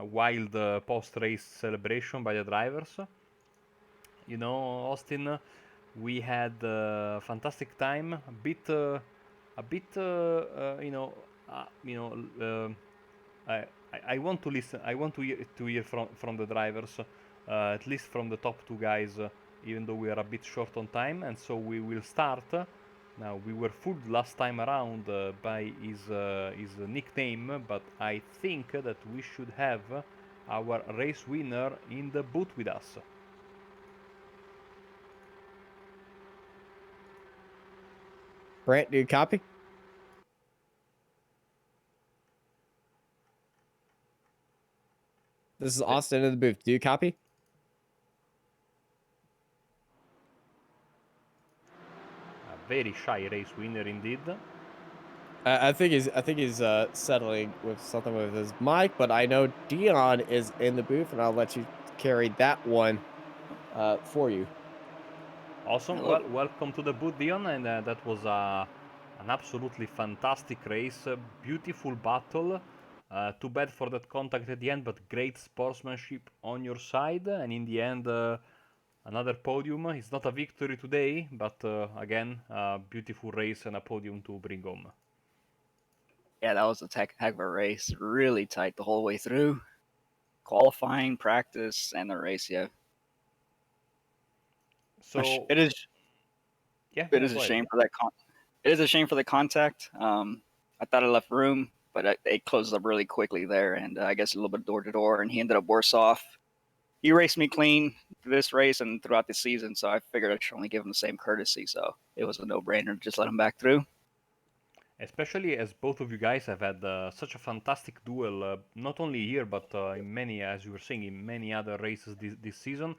wild post-race celebration by the drivers. You know, Austin, we had a fantastic time, a bit a bit, you know, I want to listen. I want to hear from the drivers, at least from the top two guys, even though we are a bit short on time. And so we will start. Now we were fooled last time around by his nickname, but I think that we should have our race winner in the booth with us. Brant, do you copy? This is Austin in the booth. Do you copy? A very shy race winner indeed. I think he's settling with something with his mic, but I know Dion is in the booth, and I'll let you carry that one for you. Awesome. Hello. Well, welcome to the booth, Dion, and that was an absolutely fantastic race. Beautiful battle. Too bad for that contact at the end, but great sportsmanship on your side. And in the end, another podium. It's not a victory today, but again, a beautiful race and a podium to bring home. Yeah, that was a heck of a race. Really tight the whole way through. Qualifying, practice, and the race. Yeah. So, It is. yeah, It yeah, is go a ahead. shame for that. It is a shame for the contact. I thought I left room, but it closed up really quickly there, and I guess a little bit door to door, and he ended up worse off. He raced me clean for this race and throughout the season, so I figured I should only give him the same courtesy. So it was a no-brainer to just let him back through. Especially as both of you guys have had such a fantastic duel, not only here but in many, as you were saying, in many other races this season,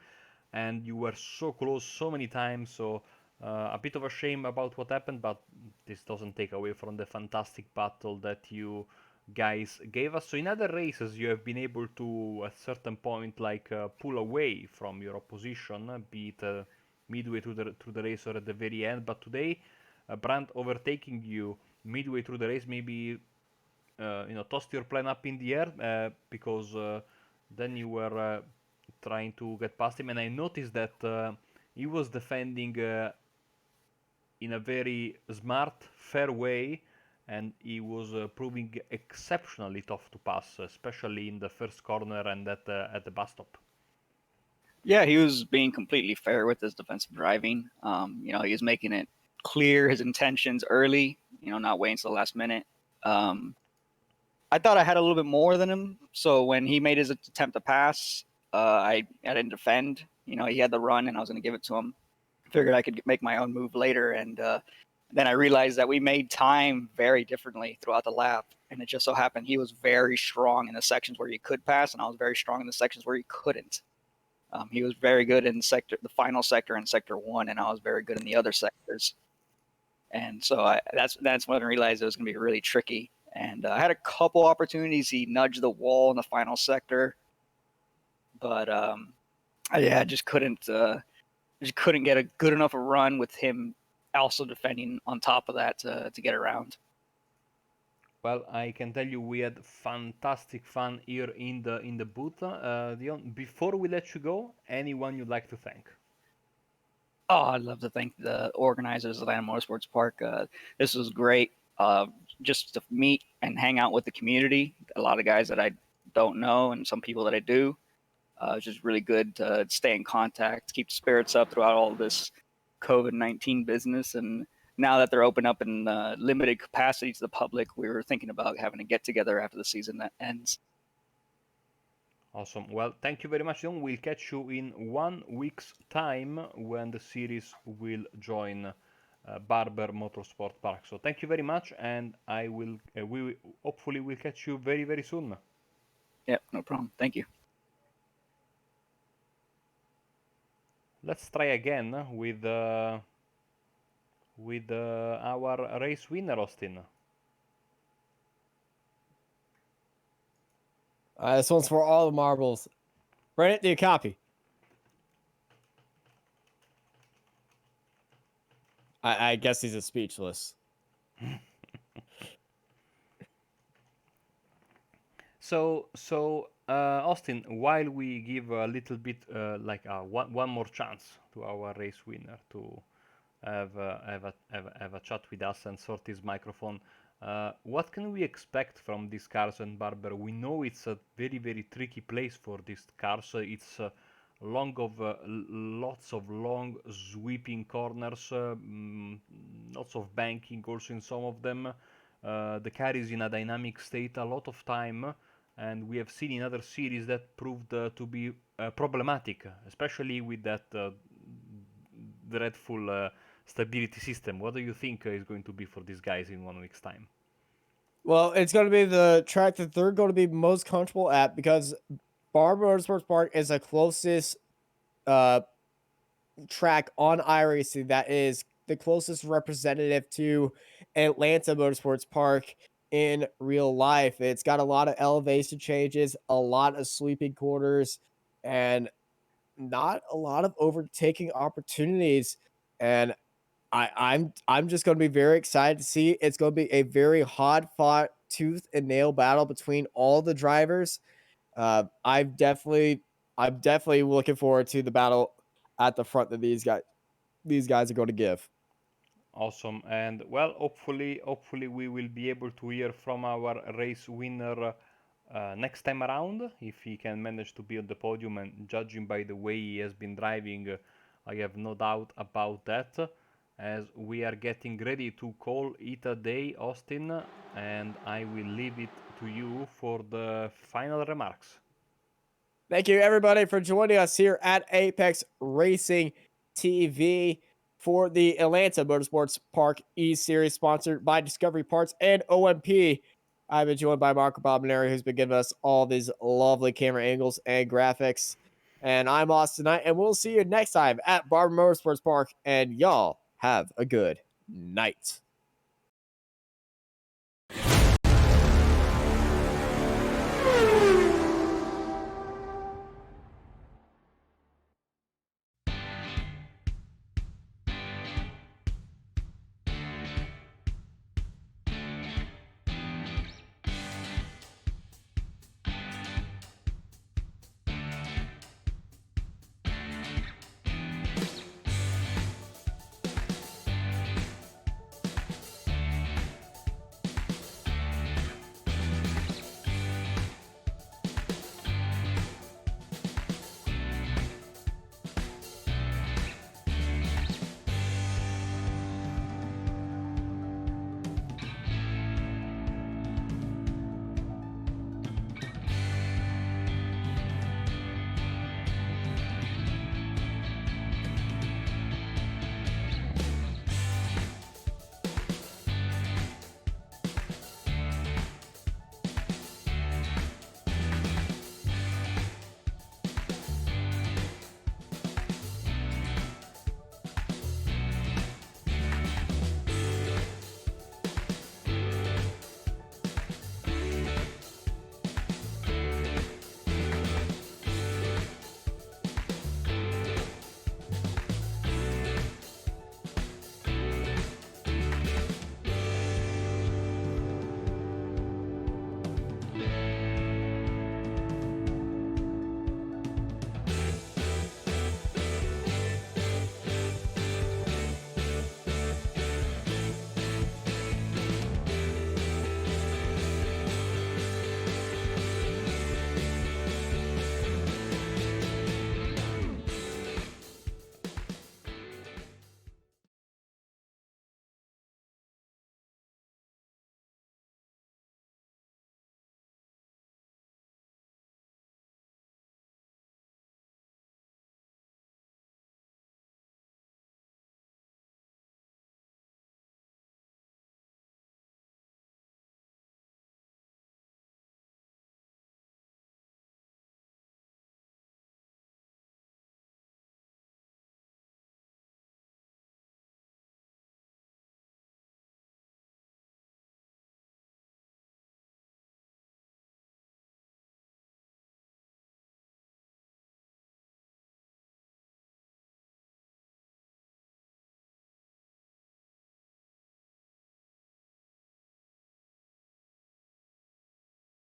and you were so close so many times. So a bit of a shame about what happened, but this doesn't take away from the fantastic battle that you guys gave us. So in other races, you have been able to, at certain point, like pull away from your opposition, be it midway through the race or at the very end. But today, Brandt overtaking you midway through the race, maybe tossed your plan up in the air because then you were trying to get past him, and I noticed that he was defending in a very smart, fair way, and he was proving exceptionally tough to pass, especially in the first corner and at the bus stop. Yeah, he was being completely fair with his defensive driving. He was making it clear his intentions early. Not waiting till the last minute. I thought I had a little bit more than him, so when he made his attempt to pass, I didn't defend. He had the run, and I was going to give it to him. Figured I could make my own move later, and then I realized that we made time very differently throughout the lap, and it just so happened he was very strong in the sections where he could pass, and I was very strong in the sections where he couldn't. He was very good in the final sector and sector one, and I was very good in the other sectors. And so that's when I realized it was going to be really tricky. And I had a couple opportunities. He nudged the wall in the final sector, but I just couldn't get a good enough a run with him also defending on top of that to get around. Well, I can tell you we had fantastic fun here in the booth. Dion, before we let you go, anyone you'd like to thank? Oh, I'd love to thank the organizers of Atlanta Motorsports Park. This was great. Just to meet and hang out with the community. A lot of guys that I don't know and some people that I do. It's just really good to stay in contact, keep spirits up throughout all this COVID-19 business. And now that they're open up in limited capacity to the public, we were thinking about having a get together after the season that ends. Awesome. Well, thank you very much, Dion. We'll catch you in 1 week's time when the series will join Barber Motorsport Park. So thank you very much, and we hopefully will catch you very very soon. Yeah, no problem. Thank you. Let's try again with our race winner, Austin. This one's for all the marbles. Brant, do you copy? I guess he's a speechless. So, Austin, while we give a little bit, like one more chance to our race winner to have a chat with us and sort his microphone. What can we expect from these cars and Barber? We know it's a very tricky place for these cars. It's lots of long sweeping corners, lots of banking also in some of them. The car is in a dynamic state a lot of time, and we have seen in other series that proved to be problematic, especially with that dreadful stability system. What do you think is going to be for these guys in 1 week's time? Well, it's going to be the track that they're going to be most comfortable at because Barber Motorsports Park is the closest uh, track on iRacing that is the closest representative to Atlanta Motorsports Park in real life. It's got a lot of elevation changes, a lot of sweeping corners, and not a lot of overtaking opportunities. And I'm just going to be very excited to see. It's going to be a very hard fought tooth and nail battle between all the drivers. I'm definitely looking forward to the battle at the front that these guys are going to give. Awesome. And well, hopefully we will be able to hear from our race winner next time around if he can manage to be on the podium. And judging by the way he has been driving, I have no doubt about that. As we are getting ready to call it a day, Austin, and I will leave it to you for the final remarks. Thank you, everybody, for joining us here at Apex Racing TV for the Atlanta Motorsports Park eSeries, sponsored by Discovery Parts and OMP. I've been joined by Marco Bobaneri, who's been giving us all these lovely camera angles and graphics. And I'm Austin Knight, and we'll see you next time at Barber Motorsports Park. And y'all have a good night.